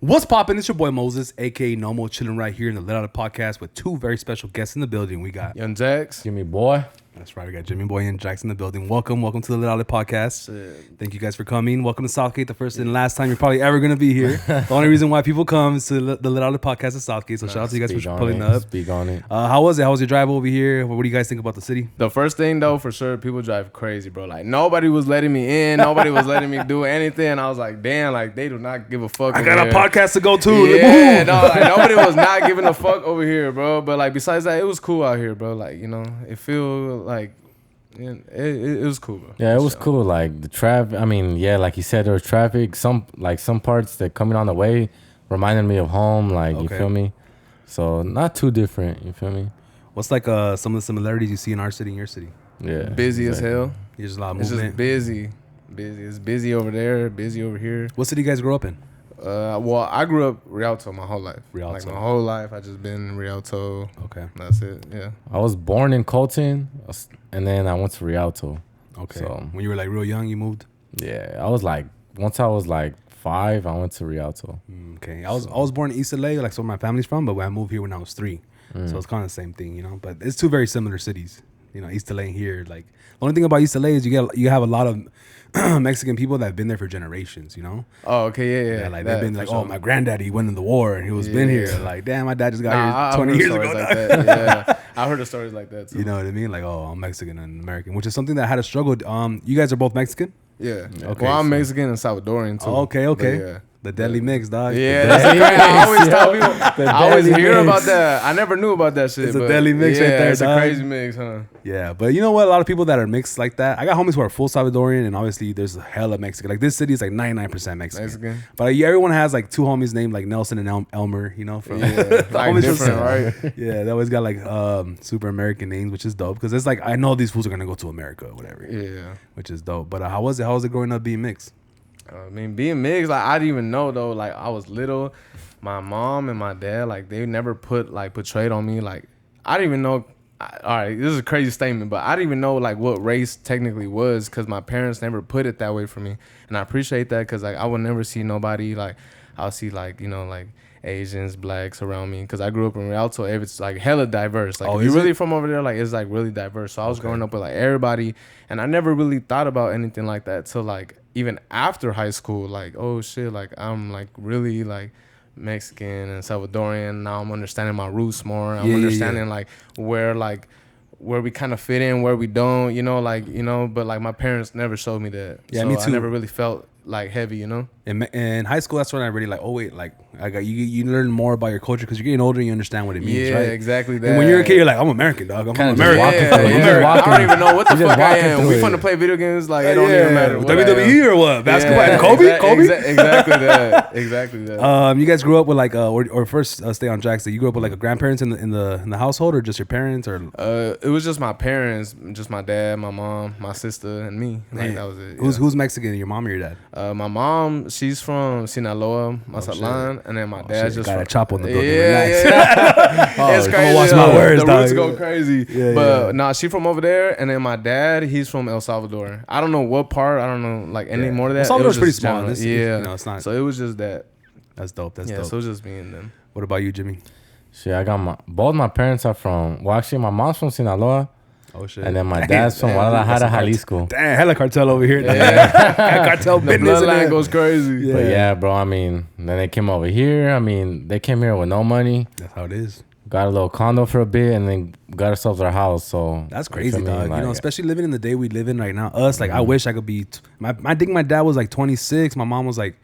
What's poppin'? It's your boy Moses, aka Nomo, chilling right here in the Lit Out Podcast with two very special guests in the building. We got Young Jaxx. Jimmie Boii. That's right, we got Jimmie Boii and Jaxx in the building. Welcome to the Lit Out Podcast. Thank you guys for coming. Welcome to Southgate, the first and last time you're probably ever gonna be here. The only reason why people come is to the Lit Out Podcast at Southgate. So shout out to you guys for pulling up. Speak on it. How was it? How was your drive over here? What do you guys think about the city? The first thing though, for sure, people drive crazy, bro. Like nobody was letting me in, nobody was letting me do anything. I was like, damn, like they do not give a fuck. I got a podcast to go to. Yeah, no, like, nobody was not giving a fuck over here, bro. But like besides that, it was cool out here, bro. Like, you know, it feel like it was cool, bro. Yeah, it was cool. Like the traffic. I mean, yeah, like you said, there was traffic. Some parts that coming on the way reminded me of home. Like you feel me? So not too different. You feel me? What's like some of the similarities you see in our city and your city? Yeah, busy as hell. There's a lot of It's movement. just busy. It's busy over there, busy over here. What city you guys grew up in? Well, I grew up Rialto my whole life. Rialto. Like my whole life, I just been in Rialto. Okay. That's it. Yeah. I was born in Colton, and then I went to Rialto. Okay. So When you were like real young, you moved? yeah, I was like, once I was like 5, I went to Rialto. Okay. I was born in East LA, like so my family's from, but when I moved here when I was 3. So it's kind of the same thing, you know. But it's two very similar cities. You know, East LA and here. Like the only thing about East LA is you have a lot of Mexican people that have been there for generations, you know? Oh, okay, yeah. Yeah, like they've been like, oh, my granddaddy went in the war and he was been here. Like, damn, my dad just got I've here 20 heard years stories ago. like that. Yeah, I heard the stories like that too. You know what I mean? Like, oh, I'm Mexican and American, which is something that I had a struggle. You guys are both Mexican? Yeah. Okay, Well, I'm so- Mexican and Salvadorian too. Oh, okay. But yeah. The deadly mix, dog. Yeah, that's crazy. I always tell people. I always deadly hear mix. about that. I never knew about that shit. It's a but deadly mix right there, It's dog. a crazy mix, huh? Yeah, but you know what? A lot of people that are mixed like that. I got homies who are full Salvadorian, and obviously there's a hella Mexican. Like this city is like 99% Mexican. But everyone has like two homies named like Nelson and Elmer. You know, from Yeah, the like homies from- different, right? Yeah, they always got like super American names, which is dope because it's like I know these fools are gonna go to America or whatever. Yeah. Which is dope. But how was it? How was it growing up being mixed? I mean, being mixed, like I didn't even know though. Like I was little, my mom and my dad, like they never portrayed on me. Like I didn't even know. All right, this is a crazy statement, but I didn't even know like what race technically was because my parents never put it that way for me, and I appreciate that because like I would never see nobody like I'll see like like Asians, blacks around me because I grew up in Rialto. It's like hella diverse. Like if you're really from over there, like it's like really diverse. So I was growing up with like everybody, and I never really thought about anything like that till like even after high school. Like oh shit, like I'm like really like Mexican and Salvadorian. Now I'm understanding my roots more. I'm understanding like where we kind of fit in, where we don't. But like my parents never showed me that. Yeah, so me too. I never really felt like heavy, In high school, that's when I really like. Oh wait, like I got you learn more about your culture because you're getting older and you understand what it means, Yeah, right? Exactly that. And when you're a kid, you're like, I'm American, dog. I'm Kinda just American. walking Yeah, through it. You yeah. just walking- I don't even know what the you just fuck I walking am. through We it. fun to play video games, like it don't even matter. What I am. WWE or what? Basketball? Yeah, Kobe? Kobe? Exactly that. Exactly that. You guys grew up with like, or first stay on Jackson. You grew up with like a grandparents in the household, or just your parents, or It was just my parents, just my dad, my mom, my sister, and me. Like that was it. who's Mexican? Your mom or your dad? My mom, she's from Sinaloa, Mazatlan, and then my dad's just Got from a chop on the building. Yeah, Relax. yeah. It's I'ma crazy. watch my words, the dog. roots go crazy. Yeah, but yeah. nah, she from over there, and then my dad, he's from El Salvador. I don't know what part. I don't know like any more of that. El Salvador's It pretty was just small. general. It's, Yeah, you know, it's not. So it was just that. That's dope. That's Yeah, dope. so it was just me and them. What about you, Jimmy? Shit, I got both my parents are from. Well, actually, my mom's from Sinaloa, Oh shit. and then my dad's from Guadalajara, Jalisco. Damn, hella cartel over here. Yeah. Cartel The business. in bloodline there. goes crazy. Yeah. But yeah, bro. I mean, then they came over here. I mean, they came here with no money. That's how it is. Got a little condo for a bit, and then got ourselves our house. So That's you crazy, feel me? dog. Like, you know, especially living in the day we live in right now. Us, like, I wish I could be. I think my dad was like 26. My mom was like,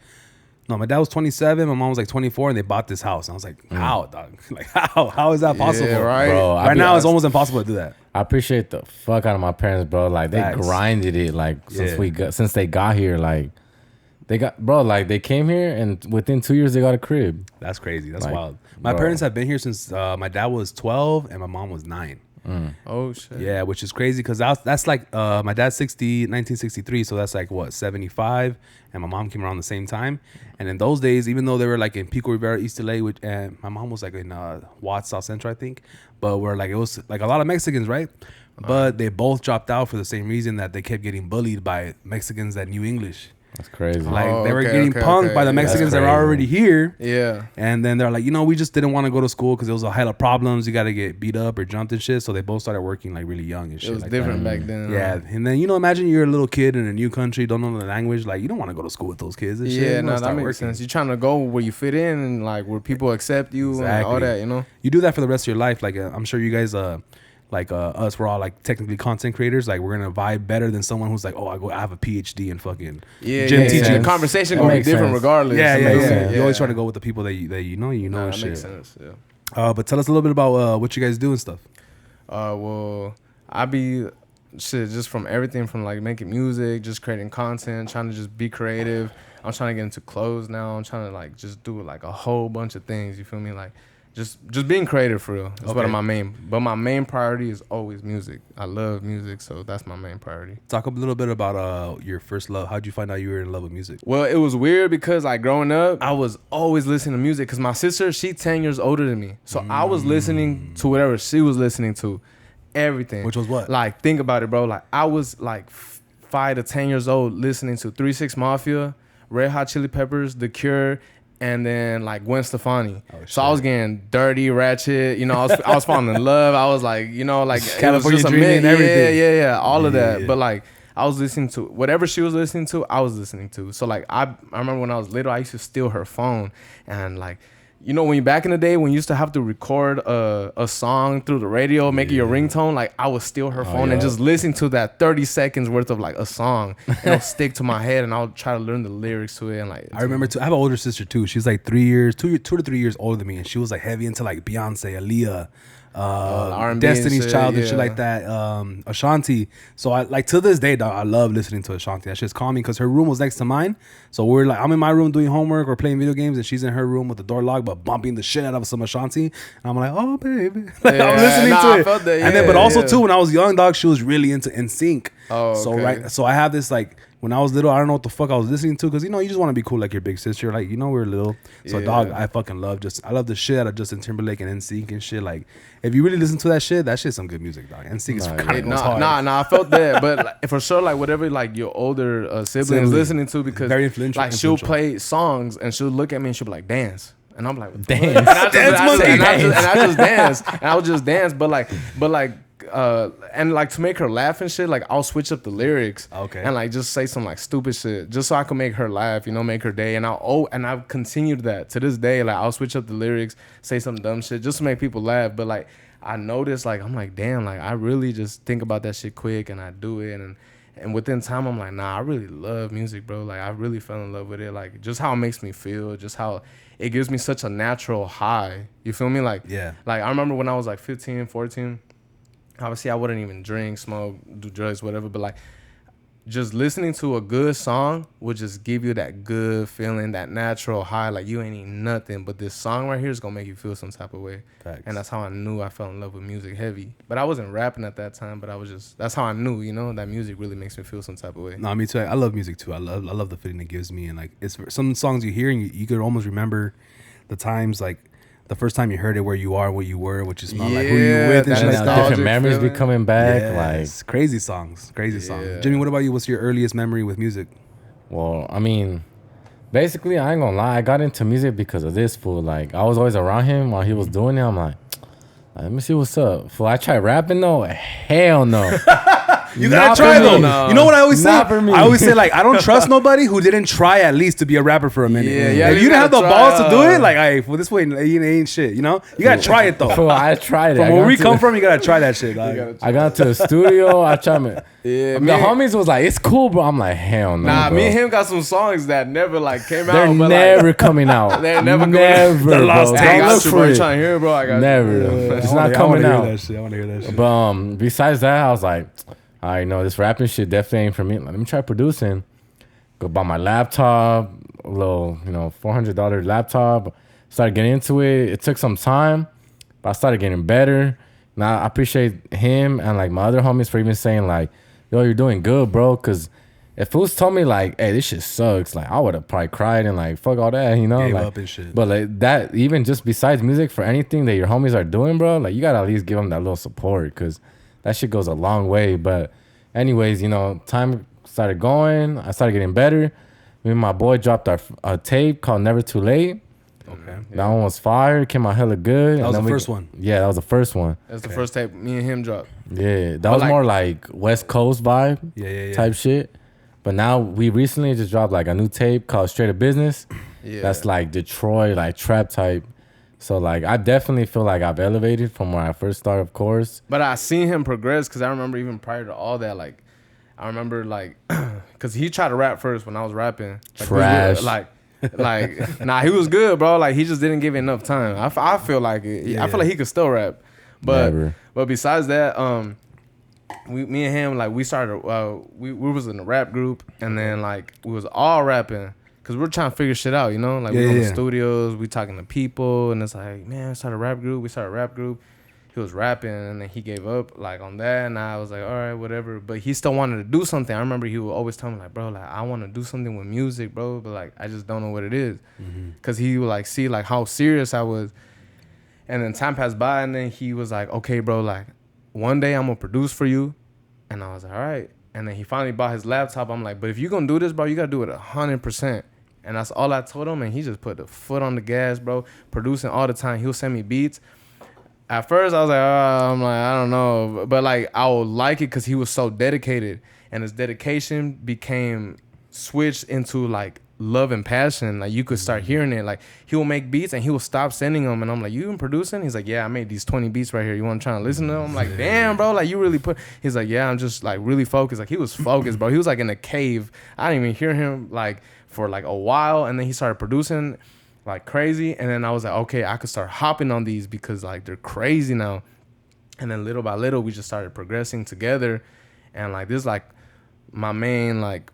no, my dad was 27. My mom was like 24, and they bought this house. And I was like, how, dog? Like, how? How is that possible? Yeah, right. Bro, Right now, it's almost impossible to do that. I appreciate the fuck out of my parents, bro. Like they Facts. grinded it, like Yeah. since they got here, like they got, bro. Like they came here, and within 2 years they got a crib. That's crazy. That's Like, wild. My bro. parents have been here since my dad was 12 and my mom was 9. Oh shit. Yeah, which is crazy because that's like my dad's 1963, so that's like what 75, and my mom came around the same time. And in those days, even though they were like in Pico Rivera, East LA, and my mom was like in Watts, South Central, I think, but we're like it was like a lot of Mexicans, right? But they both dropped out for the same reason that they kept getting bullied by Mexicans that knew English. That's crazy. Like they were getting punked by the Mexicans that were already here. Yeah. And then they're like, we just didn't want to go to school because there was a hell of problems. You got to get beat up or jumped and shit. So they both started working like really young and shit. It was like different back then. Yeah. And then, imagine you're a little kid in a new country, don't know the language. Like, you don't want to go to school with those kids and shit. Yeah, no, that makes sense. You're trying to go where you fit in and like where people accept you and all that, You do that for the rest of your life. Like, I'm sure you guys, like us, we're all like technically content creators. Like we're gonna vibe better than someone who's like, I have a PhD in fucking gym teaching. The conversation gonna be different regardless. Yeah. You always try to go with the people that you know and that shit. Makes sense. Yeah. But tell us a little bit about what you guys do and stuff. Well, I be just from everything from like making music, just creating content, trying to just be creative. I'm trying to get into clothes now. I'm trying to like just do like a whole bunch of things. You feel me? Like. Just being creative for real. That's one of my main priority is always music. I love music, so that's my main priority. Talk a little bit about your first love. How'd you find out you were in love with music? Well, it was weird because like growing up, I was always listening to music because my sister, she's 10 years older than me. So I was listening to whatever she was listening to, everything. Which was what? Like, think about it, bro. Like, I was like 5 to 10 years old listening to 3 6 Mafia, Red Hot Chili Peppers, The Cure, and then like Gwen Stefani. So I was getting dirty, ratchet. I was falling in love. I was like, like California Dreaming and everything. Yeah, all of that. Yeah. But like I was listening to whatever she was listening to. I was listening to. So like I remember when I was little, I used to steal her phone and like. When you back in the day when you used to have to record a song through the radio, make it your ringtone, like I would steal her phone and just listen to that 30 seconds worth of like a song and it'll stick to my head and I'll try to learn the lyrics to it. And like, I remember too, I have an older sister too. She's like 2 to 3 years older than me, and she was like heavy into like Beyonce, Aaliyah, Destiny's Child and shit like that, Ashanti. So I like to this day, dog, I love listening to Ashanti. That shit's calming because her room was next to mine. So we're like, I'm in my room doing homework or playing video games, and she's in her room with the door locked, but bumping the shit out of some Ashanti. And I'm like, oh baby, like I'm listening to it. I felt that, and then, but also too, when I was young, dog, she was really into NSYNC. So I have this like. When I was little, I don't know what the fuck I was listening to because you just want to be cool like your big sister. Like we were little, so dog, I fucking love I love the shit out of Justin Timberlake and NSYNC and shit. Like if you really listen to that shit's some good music, dog. NSYNC is kind of hard. I felt that, but like, for sure, like whatever like your older siblings listening to because very influential. Like she'll play songs and she'll look at me and she'll be like dance. And I'm like, dance. And I just dance. And I would just dance, but like and like to make her laugh and shit, like I'll switch up the lyrics, and like just say some like stupid shit just so I can make her laugh, make her day. And I've continued that to this day. Like I'll switch up the lyrics, say some dumb shit just to make people laugh. But like I noticed, like I'm like, damn, like I really just think about that shit quick and I do it, and within time I'm like, nah, I really love music, bro. Like I really fell in love with it, like just how it makes me feel, just how it gives me such a natural high. You feel me? Like like I remember when I was like 15, 14. Obviously, I wouldn't even drink, smoke, do drugs, whatever. But, like, just listening to a good song would just give you that good feeling, that natural high. Like, you ain't eating nothing. But this song right here is going to make you feel some type of way. Facts. And that's how I knew I fell in love with music heavy. But I wasn't rapping at that time. But I was just, that's how I knew, that music really makes me feel some type of way. No, me too. I love music, too. I love the feeling it gives me. And, like, it's some songs you hear and you could almost remember the times, like, the first time you heard it, where you are, where you were, what you smell like, who you were with, and shit like that. Different memories be coming back. Like crazy songs. Jimmie, what about you? What's your earliest memory with music? Well, I mean, basically, I ain't gonna lie. I got into music because of this fool. Like, I was always around him while he was doing it. I'm like, let me see what's up. Fool, I tried rapping though. Hell no. You gotta try though. No. You know what I always say? I always say like I don't trust nobody who didn't try at least to be a rapper for a minute. Yeah. If you didn't have the balls to do it, like, hey, for this way, it ain't shit. You gotta try it though. Fool, I tried it. From where we come from, you gotta try that shit. Like. I got to the studio. I tried it. Yeah, the homies was like, it's cool, bro. I'm like, hell no. Nah, bro. Me and him got some songs that never like came They're out. They're never coming out. They're never never, coming out. Bro. Don't look for it. Trying to hear, bro. I got never. It's not coming out. I want to hear that shit. But besides that, I was like, I know this rapping shit definitely ain't for me. Let me try producing. Go buy my laptop, a little, $400 laptop. Started getting into it. It took some time, but I started getting better. Now I appreciate him and like my other homies for even saying like, yo, you're doing good, bro. Cause if fools told me like, hey, this shit sucks, like I would have probably cried and like, fuck all that, Gave like, up and shit. But like that, even just besides music, for anything that your homies are doing, bro, like you gotta at least give them that little support, cause that shit goes a long way. But anyways, time started going. I started getting better. me and my boy dropped a tape called Never Too Late. Okay. That one was fire. Came out hella good. That was the first one. Yeah, that was the first one. That's the first tape me and him dropped. Yeah, that was more like West Coast vibe type shit. But now we recently just dropped like a new tape called Straight Up Business. Yeah. That's like Detroit, like trap type. So like I definitely feel like I've elevated from where I first started, of course. But I seen him progress because I remember even prior to all that, like I remember like because he tried to rap first when I was rapping. Like, Trash. Nah, he was good, bro. Like he just didn't give it enough time. I feel like it. I feel like he could still rap. But besides that, me and him, like we started we was in a rap group, and then like we was all rapping because we're trying to figure shit out, you know, like we in the studios, we talking to people, and it's like, man, we started a rap group. He was rapping, and then he gave up like on that, and I was like, all right, whatever. But he still wanted to do something. I remember he would always tell me like, bro, like I want to do something with music, bro, but like I just don't know what it is, because he would like see like how serious I was. And then time passed by, and then he was like, okay, bro, like one day I'm gonna produce for you. And I was like, all right. And then he finally bought his laptop. I'm like, but if you're gonna do this, bro, you gotta do it 100%. And that's all I told him, and he just put the foot on the gas, bro, producing all the time. He'll send me beats. At first, I was like, I don't know. But, like, I would like it because he was so dedicated. And his dedication became switched into, like, love and passion. Like, you could start hearing it. Like, he will make beats, and he will stop sending them. And I'm like, you been producing? He's like, yeah, I made these 20 beats right here. You want to try and listen to them? I'm like, damn, bro. Like, you really put... He's like, yeah, I'm just, like, really focused. Like, he was focused, bro. He was, like, in a cave. I didn't even hear him, like, for, like, a while. And then he started producing like crazy, and then I was like, okay, I could start hopping on these because like they're crazy now. And then little by little we just started progressing together, and like this is like my main like,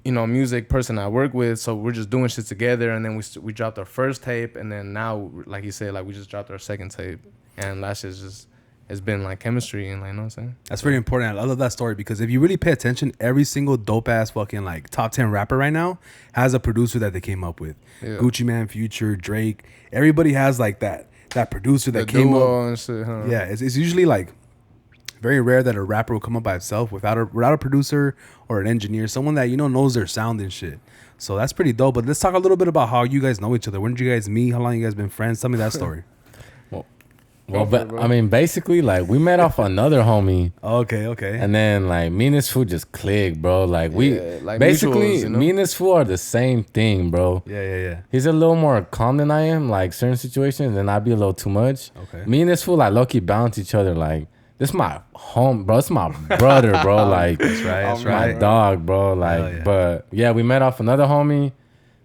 you know, music person I work with, so we're just doing shit together. And then we dropped our first tape, and then now, like you said, like we just dropped our second tape, and that's just it's been like chemistry, and like, you know what I'm saying? That's very important. I love that story because if you really pay attention, every single dope ass fucking like top 10 rapper right now has a producer that they came up with. Gucci Mane, Future, Drake, everybody has like that producer that came up and shit, huh? Yeah, it's usually like very rare that a rapper will come up by itself without a producer or an engineer, someone that, you know, knows their sound and shit. So that's pretty dope. But let's talk a little bit about how you guys know each other. When did you guys meet? How long you guys been friends? Tell me that story. Well, but I mean, basically, like we met off another homie. Okay. And then like me and this fool just clicked, bro. Like we like basically mutuals, you know? me and this fool are the same thing, bro. Yeah. He's a little more calm than I am, like certain situations, and I'd be a little too much. Okay. Me and this fool like low-key balance each other. Like this my home, bro. It's my brother, bro. Like That's right. my dog, bro. Like, but yeah, we met off another homie.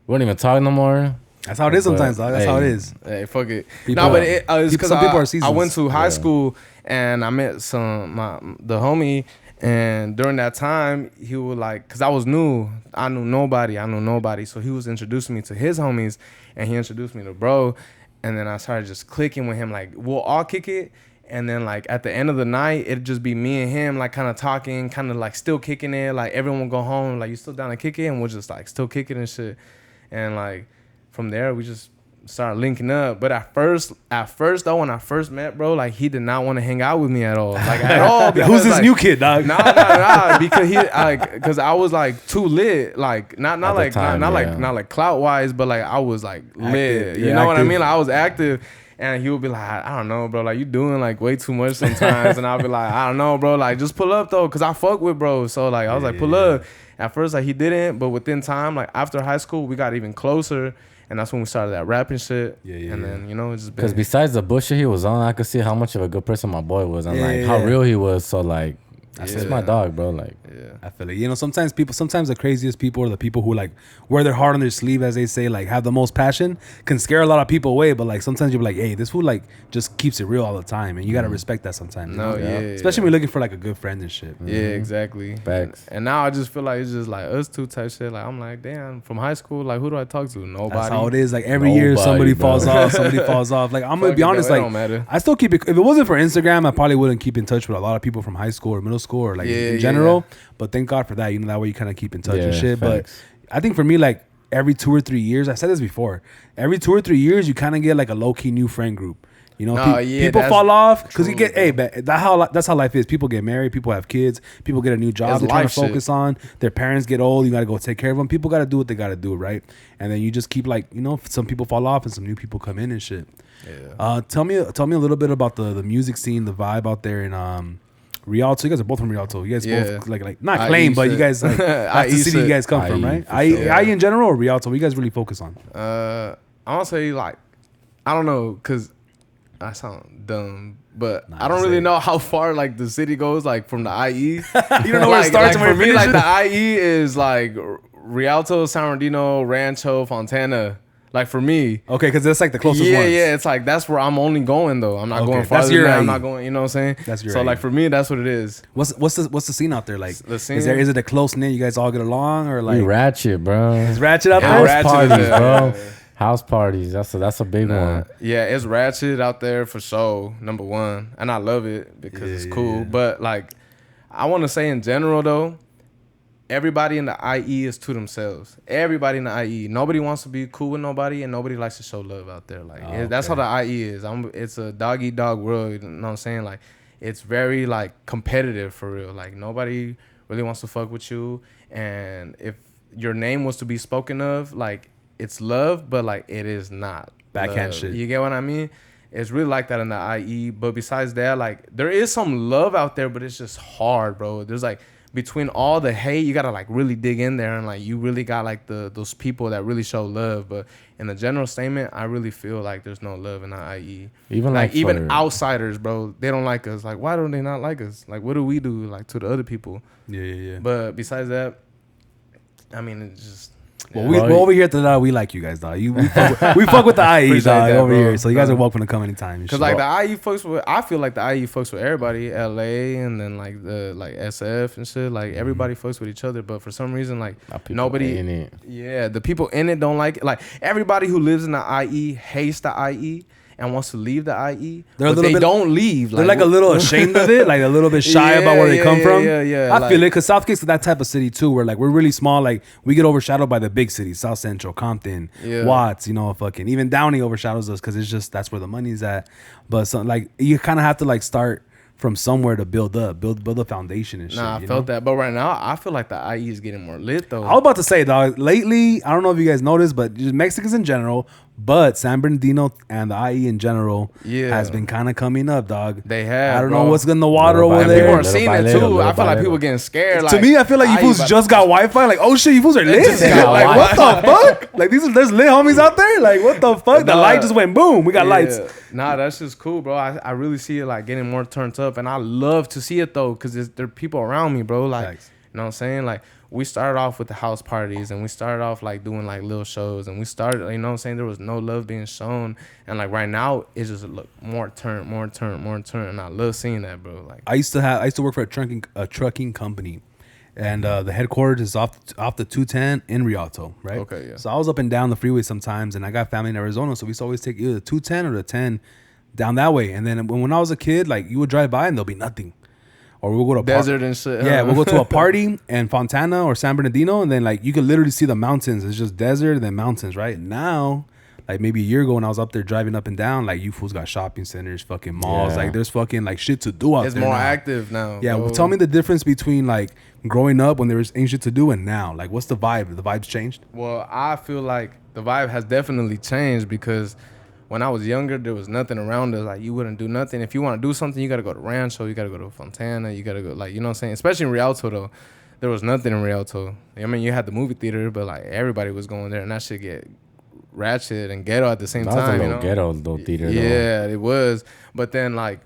We don't even talk no more. That's how it is sometimes, dog. That's how it is. Hey, fuck it. People, No, but it's because some people are seasons. I went to high school, and I met the homie, and during that time he was like, because I was new, I knew nobody, so he was introducing me to his homies, and he introduced me to bro, and then I started just clicking with him. Like we'll all kick it, and then like at the end of the night it'd just be me and him like kind of talking, kind of like still kicking it. Like everyone will go home, like, you still down to kick it? And we'll just like still kick it and shit, and like from there we just started linking up. But at first though, when I first met bro, like he did not want to hang out with me at all, like at all. Who's this new kid, dog? Nah, because he like, because I was like too lit, like not like clout wise, but like I was like lit, active. you know what I mean? Like I was active. And he would be like, I don't know, bro, like you doing like way too much sometimes. And I'll be like, I don't know, bro, like just pull up though, because I fuck with bro. So like I was like, pull up. At first like he didn't, but within time, like after high school, we got even closer. And that's when we started that rapping shit. And then, you know, it's just been... Because besides the bullshit he was on, I could see how much of a good person my boy was. And like how real he was. So like, that's my dog, bro. Like, I feel it. You know, sometimes the craziest people are the people who like wear their heart on their sleeve, as they say, like have the most passion, can scare a lot of people away. But like sometimes you're like, hey, this fool like just keeps it real all the time, and you gotta respect that sometimes. No, you know? Especially when you're looking for like a good friend and shit. Yeah, exactly. Facts. And now I just feel like it's just like us two type shit. Like I'm like, damn, from high school, like who do I talk to? Nobody. That's how it is. Like every year somebody falls off. Like I'm gonna be honest, like I still keep it. If it wasn't for Instagram, I probably wouldn't keep in touch with a lot of people from high school or middle school or like in general. But thank God for that. You know, that way you kind of keep in touch and shit. Facts. But I think for me, like every 2 or 3 years, I said this before, every 2 or 3 years, you kind of get like a low key new friend group. You know, No, yeah, people that's fall off because you true, get, hey, but that's how life is. People get married, people have kids, people get a new job It's they're trying to life shit. focus on. Their parents get old, you got to go take care of them. People got to do what they got to do, right? And then you just keep like, you know, some people fall off and some new people come in and shit. Yeah. Tell me a little bit about the music scene, the vibe out there in Rialto. You guys are both from Rialto. You guys both like not claim, but you guys like that's the city you guys come from, right? IE in general or Rialto? What you guys really focus on? I want to say like I don't know because I sound dumb, but I don't really know how far like the city goes like from the IE. You don't know where it starts and where for me, it like finishes? the IE is like Rialto, San Bernardino, Rancho, Fontana. Like for me, Okay, because that's like the closest yeah, ones. yeah, it's like that's where I'm only going though. I'm not Okay, going that's farther your than that. I'm IE. not going. You know what I'm saying? That's your so IE. like for me, that's what it is. What's the scene out there like? The scene? Is it a close knit? You guys all get along or We like ratchet, bro. is ratchet out Yeah, there? House ratchet is parties, there, bro. yeah. House parties. That's a big one. Yeah, it's ratchet out there for sure. Number one, and I love it because it's cool. yeah. But like, I want to say in general though, everybody in the IE is to themselves. Everybody in the IE, nobody wants to be cool with nobody, and nobody likes to show love out there. Like that's how the IE is. It's a dog eat dog world. You know what I'm saying? Like, it's very like competitive for real. Like nobody really wants to fuck with you, and if your name was to be spoken of, like it's love, but like it is not Backhand love. shit. You get what I mean? It's really like that in the IE. But besides that, like there is some love out there, but it's just hard, bro. There's like between all the hate, you gotta like really dig in there, and like you really got like those people that really show love. But in the general statement, I really feel like there's no love in the IE. Even like like even for- outsiders, bro, they don't like us. Like why don't they not like us? Like what do we do like to the other people? Yeah. But besides that, I mean it's just. Well, we're over here at the we like you guys, dog. We fuck with the IE, Appreciate dog, that, over bro. here. So you guys are welcome to come anytime. and Cause shit. like the IE fucks with, I feel like the IE fucks with everybody, LA, and then like the like SF and shit. Like everybody fucks with each other, but for some reason, like people nobody in it. Yeah, the people in it don't like it. Like everybody who lives in the IE hates the IE and wants to leave the IE. They're a but little they bit- don't leave. They're like a little ashamed of it, like a little bit shy about where they come from. Yeah. I like, feel it because Southgate's that type of city too, where like we're really small. Like we get overshadowed by the big cities, South Central, Compton, Yeah. Watts. You know, fucking even Downey overshadows us because it's just that's where the money's at. But so, like you kind of have to like start from somewhere to build a foundation and shit. Nah, I you felt know? that, but right now I feel like the IE is getting more lit though. I was about to say, dog, lately, I don't know if you guys noticed, but just Mexicans in general, but San Bernardino and the IE in general has been kind of coming up, dog. They have. I don't bro. know what's in the water Little by over And there. people are Little seeing by it little, too. little I feel by like little. people getting scared. To Like, me, I feel like you IE fools about- just got Wi-Fi. Like, oh shit, you fools are lit. just got Like, what Wi-Fi. the fuck? Like, there's lit homies out there. Like, what the fuck? The Nah. light just went boom. We got lights. Nah, that's just cool, bro. I really see it like getting more turned up, and I love to see it though, cause there are people around me, bro. Like, Thanks. you know what I'm saying? Like, we started off with the house parties, and we started off like doing like little shows, and we started, you know what I'm saying? There was no love being shown, and like right now, it's just look more turn, and I love seeing that, bro. Like, I used to work for a trucking company, and the headquarters is off the 210 in Rialto, right? Okay, yeah. So I was up and down the freeway sometimes, and I got family in Arizona, so we used to always take either the 210 or the 10 down that way. And then when I was a kid, like you would drive by and there'll be nothing, or we'll go to a desert and shit. Yeah, we'll go to a party in Fontana or San Bernardino, and then like you could literally see the mountains. It's just desert and then mountains, right? Now, like maybe a year ago when I was up there driving up and down, like you fools got shopping centers, fucking malls. Yeah. Like there's fucking like shit to do out It's there. more now. active now. Yeah, bro. well, tell me the difference between like growing up when there was ain't shit to do and now. Like, what's the vibe? The vibe's changed. Well, I feel like the vibe has definitely changed because when I was younger, there was nothing around us. Like, you wouldn't do nothing. If you want to do something, you got to go to Rancho. You got to go to Fontana. You got to go, like, you know what I'm saying? Especially in Rialto, though. There was nothing in Rialto. I mean, you had the movie theater, but, like, everybody was going there. And that shit get ratchet and ghetto at the same That was time, a you little know? ghetto little theater. Yeah, it was. But then, like,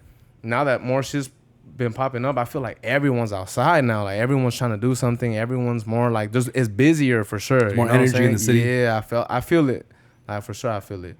now that more shit's been popping up, I feel like everyone's outside now. Like, everyone's trying to do something. Everyone's more, like, it's busier for sure. More you know what I'm energy in the saying? city. Yeah, I feel it. Like, for sure, I feel it.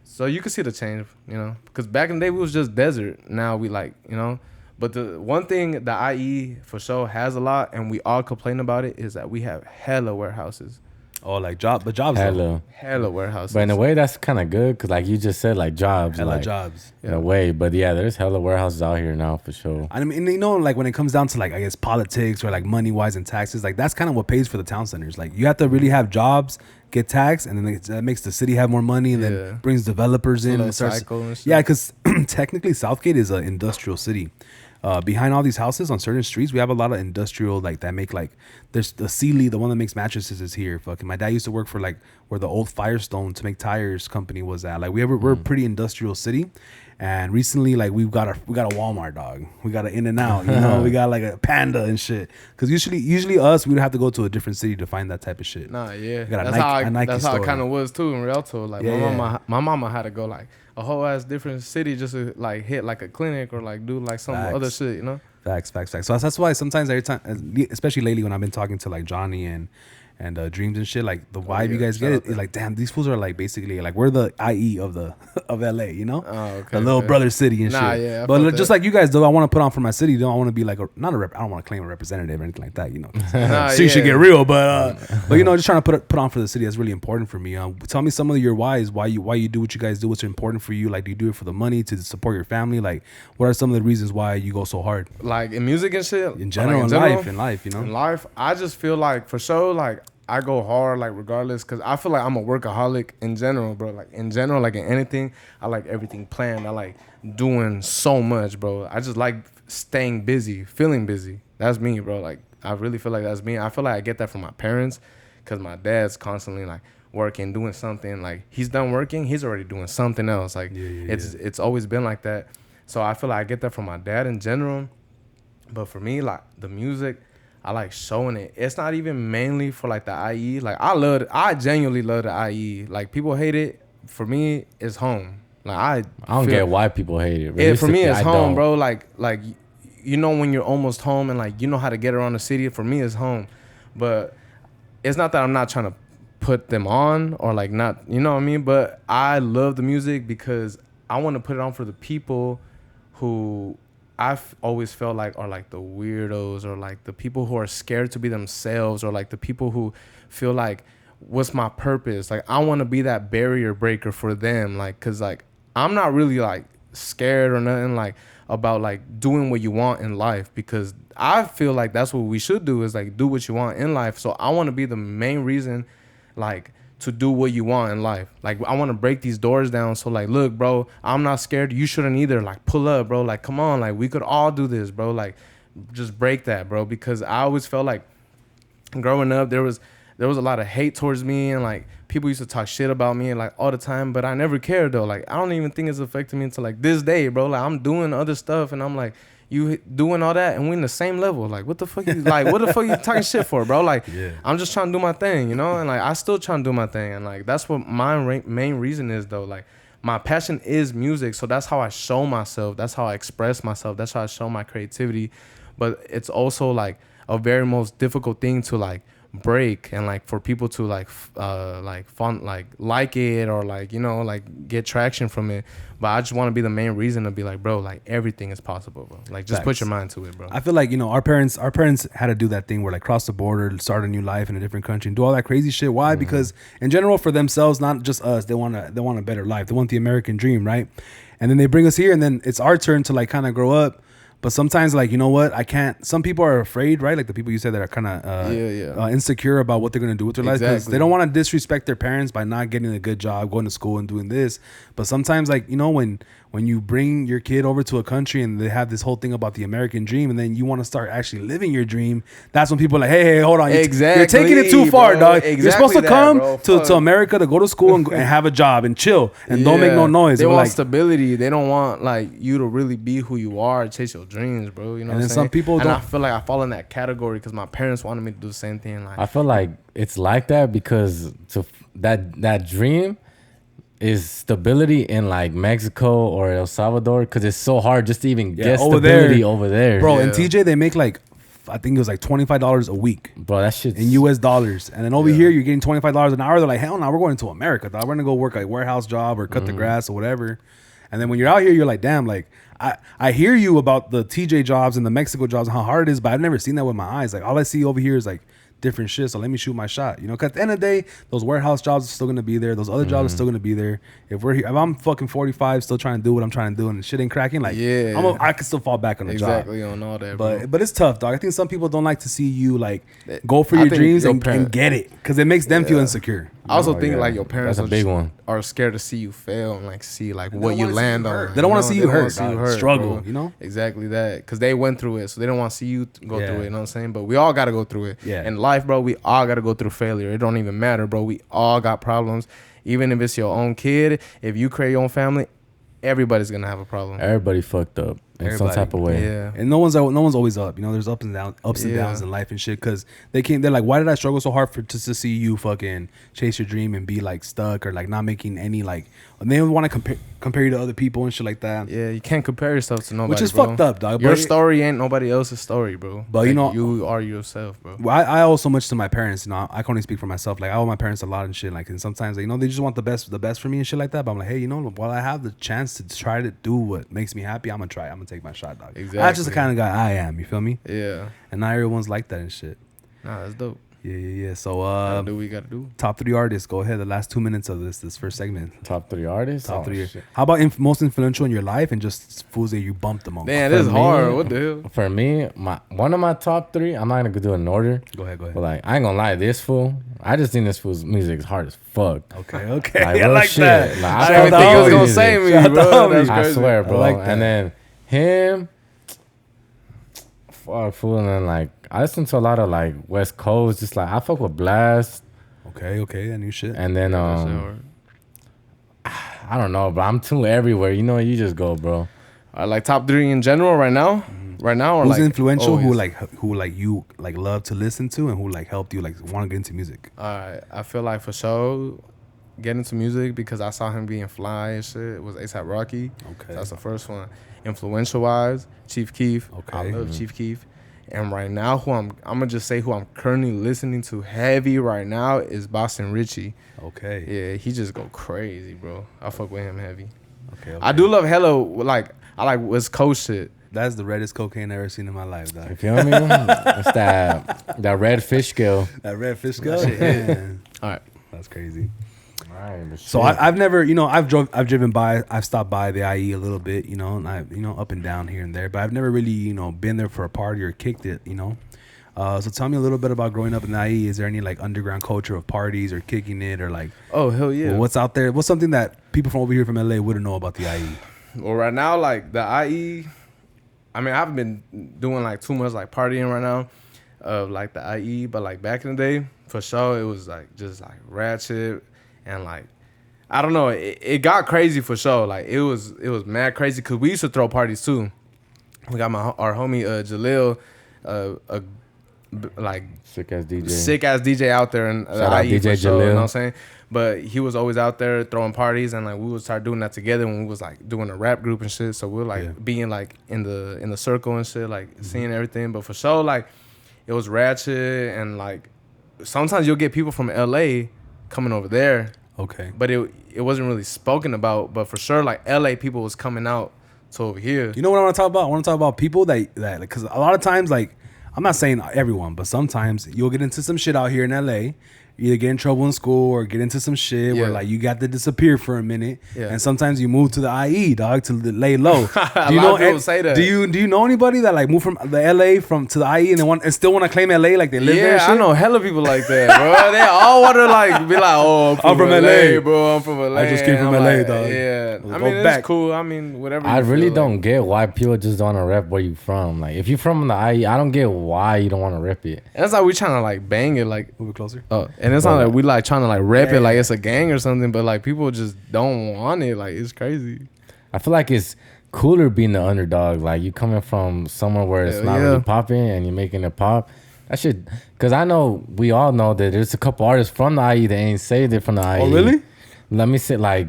So you can see the change, you know? Because back in the day, we was just desert. Now we, like, you know? But the one thing the IE for sure has a lot, and we all complain about it, is that we have hella warehouses. Oh, like jobs though. Hella. warehouses. But in a way, that's kind of good because, like you just said, like jobs. Hella like, jobs. In a way. But yeah, there's hella warehouses out here now for sure. I mean, you know, like when it comes down to like, I guess, politics or like money wise and taxes, like that's kind of what pays for the town centers. Like you have to really have jobs, get taxed, and then that makes the city have more money and then brings developers in. And starts, yeah, because technically Southgate is an industrial city. Behind all these houses on certain streets, we have a lot of industrial like that make like there's the Sealy, the one that makes mattresses is here. Fucking my dad used to work for like where the old Firestone to make tires company was at. Like we're a pretty industrial city. And recently, like we got a Walmart, dog. We got an In-N-Out, you know. We got like a Panda and shit. Because usually us, we'd have to go to a different city to find that type of shit. Nah, yeah. That's how it kind of was too in Rialto. Like my mama had to go like a whole ass different city just to like hit like a clinic or like do like some other shit, you know. Facts. So that's why sometimes every time, especially lately when I've been talking to like Johnny and Dreams and shit, like the vibe you guys get is like, damn, these fools are like basically like we're the IE of LA, you know. Oh, okay. The little brother city and shit. Yeah, but just like you guys though, I want to put on for my city. Don't I want to be like I don't want to claim a representative or anything like that, you know. So you should get real, but you know, just trying to put on for the city. That's really important for me. Tell me some of your whys, why you do what you guys do. What's important for you? Like, do you do it for the money to support your family? Like, what are some of the reasons why you go so hard? Like in music and shit. In general, in life, you know. In life, I just feel like for sure, like I go hard, like regardless, because I feel like I'm a workaholic in general, bro. Like in general, like in anything, I like everything planned. I like doing so much, bro. I just like staying busy, feeling busy. That's me, bro. Like I really feel like that's me. I feel like I get that from my parents, because my dad's constantly like working, doing something. Like he's done working, he's already doing something else. Like it's always been like that. So I feel like I get that from my dad in general. But for me, like the music, I like showing it. It's not even mainly for like the IE. Like I genuinely love the IE. Like people hate it. For me, it's home. Like I don't get why people hate it. Yeah, for me, it's home, bro. Like you know when you're almost home and like you know how to get around the city. For me, it's home. But it's not that I'm not trying to put them on or like not, you know what I mean? But I love the music because I want to put it on for the people who I've always felt like are like the weirdos or like the people who are scared to be themselves or like the people who feel like, what's my purpose? Like, I want to be that barrier breaker for them. Like, cause like, I'm not really like scared or nothing like about like doing what you want in life, because I feel like that's what we should do is like do what you want in life. So I want to be the main reason like to do what you want in life. Like I want to break these doors down. So like, look, bro, I'm not scared. You shouldn't either. Like pull up, bro. Like, come on. Like we could all do this, bro. Like just break that, bro. Because I always felt like growing up, there was a lot of hate towards me and like people used to talk shit about me like all the time, but I never cared though. Like I don't even think it's affecting me until like this day, bro. Like I'm doing other stuff and I'm like, you doing all that and we in the same level. Like what the fuck you like what the fuck you talking shit for, bro? Like I'm just trying to do my thing, you know? And like I still trying to do my thing, and like that's what my main reason is though. Like my passion is music, so that's how I show myself, that's how I express myself, that's how I show my creativity. But it's also like a very most difficult thing to like break and like for people to like fun like it or like, you know, like get traction from it. But I just want to be the main reason to be like, bro, like everything is possible, bro. Like just put your mind to it, bro. I feel like, you know, our parents had to do that thing where like cross the border, start a new life in a different country and do all that crazy shit. Why? Because in general, for themselves, not just us, they want a better life. They want the American dream, right? And then they bring us here and then it's our turn to like kind of grow up. But sometimes, like, you know what? I can't. Some people are afraid, right? Like the people you said that are kind of insecure about what they're going to do with their life. Because they don't want to disrespect their parents by not getting a good job, going to school and doing this. But sometimes, like, you know, when you bring your kid over to a country and they have this whole thing about the American dream and then you want to start actually living your dream, that's when people are like, hey, hold on. You're taking it too far, dog. You're supposed to come to America to go to school and have a job and chill and don't make no noise. They want like, stability. They don't want, like, you to really be who you are, chase your dreams, bro. You know what I'm saying? Some people don't. And I feel like I fall in that category because my parents wanted me to do the same thing. Like, I feel like it's like that because that dream is stability in like Mexico or El Salvador, because it's so hard just to even get stability over there. Bro, in TJ, they make like, I think it was like $25 a week. Bro, that shit's in US dollars. And then over here, you're getting $25 an hour. They're like, hell no, we're going to America, dog. We're going to go work a warehouse job or cut the grass or whatever. And then when you're out here, you're like, damn, like, I hear you about the TJ jobs and the Mexico jobs and how hard it is, but I've never seen that with my eyes. Like, all I see over here is like different shit. So let me shoot my shot. You know, because at the end of the day, those warehouse jobs are still gonna be there. Those other jobs are still gonna be there. If I'm fucking 45, still trying to do what I'm trying to do, and shit ain't cracking, like I can still fall back on the job. Exactly on all that. But it's tough, dog. I think some people don't like to see you like go for your dreams and get it because it makes them feel insecure. I also think like your parents That's a big one. are scared to see you fail and like see like what you land on. They don't want to see you hurt, struggle, bro. you know? Exactly that, because they went through it, so they don't want to see you go through it. You know what I'm saying? But we all got to go through it. Yeah. In life, bro, we all got to go through failure. It don't even matter, bro. We all got problems. Even if it's your own kid, if you create your own family, everybody's gonna have a problem. Everybody fucked up in some type of way. Yeah. And no one's always up. You know, there's ups and downs in life and shit. Because they're like, why did I struggle so hard to see you fucking chase your dream and be like stuck or like not making any like. And they want to compare you to other people and shit like that. Yeah, you can't compare yourself to nobody, which is bro. fucked up, dog. Your story ain't nobody else's story, bro. But like, you know, you are yourself, bro. I owe so much to my parents. You know, I can only speak for myself. Like I owe my parents a lot and shit. Like, and sometimes, like, you know, they just want the best for me and shit like that. But I'm like, hey, you know, while I have the chance to try to do what makes me happy, I'm gonna try. I'm gonna take my shot, dog. Exactly. That's just the kind of guy I am. You feel me? Yeah. And not everyone's like that and shit. Nah, that's dope. Yeah. So, Gotta do what we gotta do. top 3 artists. Go ahead. The last 2 minutes of this first segment. Top 3 artists. Top 3. Shit. How about most influential in your life and just fools that you bumped the most? Man, this is hard. What the hell? For me, one of my top 3. I'm not gonna do it in order. Go ahead. But like, I ain't gonna lie, this fool. I just think this fool's music is hard as fuck. Okay. Like, I real like shit. that. Like, I didn't think he was gonna say me, Shout out bro. to That's me. I crazy. swear, bro. I like that. And then him, fuck, fool. And then like, I listen to a lot of like West Coast. Just like I fuck with Blast. Okay. That new shit. And then I don't know, bro. I'm too everywhere. You know, you just go, bro. Like top 3 in general right now. Right now, or who's like influential? always? Who you like love to listen to, and who like helped you like want to get into music? Alright, I feel like for sure get into music because I saw him being fly and shit. Was A$AP Rocky. Okay. That's the first one. Influential wise, Chief Keef. Okay. I love Chief Keef. And right now, I'm gonna just say who I'm currently listening to heavy right now is Boston Richie. Okay. Yeah, he just go crazy, bro. I fuck with him heavy. Okay. I do love hella I like West Coast shit. That's the reddest cocaine I've ever seen in my life, You dog. feel me? It's that red fish scale. That red fish scale. Yeah. All right. That's crazy. Right, but So shit. I've never, you know, I've driven by, I've stopped by the IE a little bit, you know, and I, you know, up and down here and there, but I've never really, you know, been there for a party or kicked it, you know. So tell me a little bit about growing up in the IE. Is there any like underground culture of parties or kicking it or like, Oh hell yeah. well, what's out there? What's something that people from over here from LA wouldn't know about the IE? Well, right now, like the IE, I mean, I haven't been doing like too much like partying right now, of like the IE, but like back in the day, for sure, it was like just like ratchet and like I don't know, it got crazy for sure. Like it was mad crazy because we used to throw parties too. We got our homie Jalil, like sick ass DJ. sick ass DJ out there in Shout out IE DJ for sure, Jalil. you know what I'm saying? But he was always out there throwing parties, and like we would start doing that together when we was like doing a rap group and shit. So we were like being like in the circle and shit, like seeing everything. But for sure, like it was ratchet, and like sometimes you'll get people from LA coming over there. Okay. But it wasn't really spoken about. But for sure, like LA people was coming out to over here. You know what I want to talk about? I want to talk about people that because a lot of times, like, I'm not saying everyone, but sometimes you'll get into some shit out here in LA. You either get in trouble in school or get into some shit where like you got to disappear for a minute, and sometimes you move to the IE, dog, to lay low. A lot of people say that. Do you know anybody that like moved from the LA to the IE and still want to claim LA like they live there? And shit? I know hella people like that, bro. They all want to like be like, oh, I'm from LA, bro. I'm from LA. I just came from I'm LA, like, dog. Yeah, I Go mean back. it's cool. I mean whatever. I you really feel don't like. get why people just don't want to rep where you from. Like, if you're from the IE, I don't get why you don't want to rep it. And it's like we trying to like bang it, like Move it closer. and it's not like we like trying to like rep it like it's a gang or something, but like people just don't want it. Like it's crazy. I feel like it's cooler being the underdog. Like, you coming from somewhere where it's Hell not yeah. really popping and you're making it pop. That shit, because I know, we all know that there's a couple artists from the IE that ain't saved it from the IE. Oh, really? Let me say, like,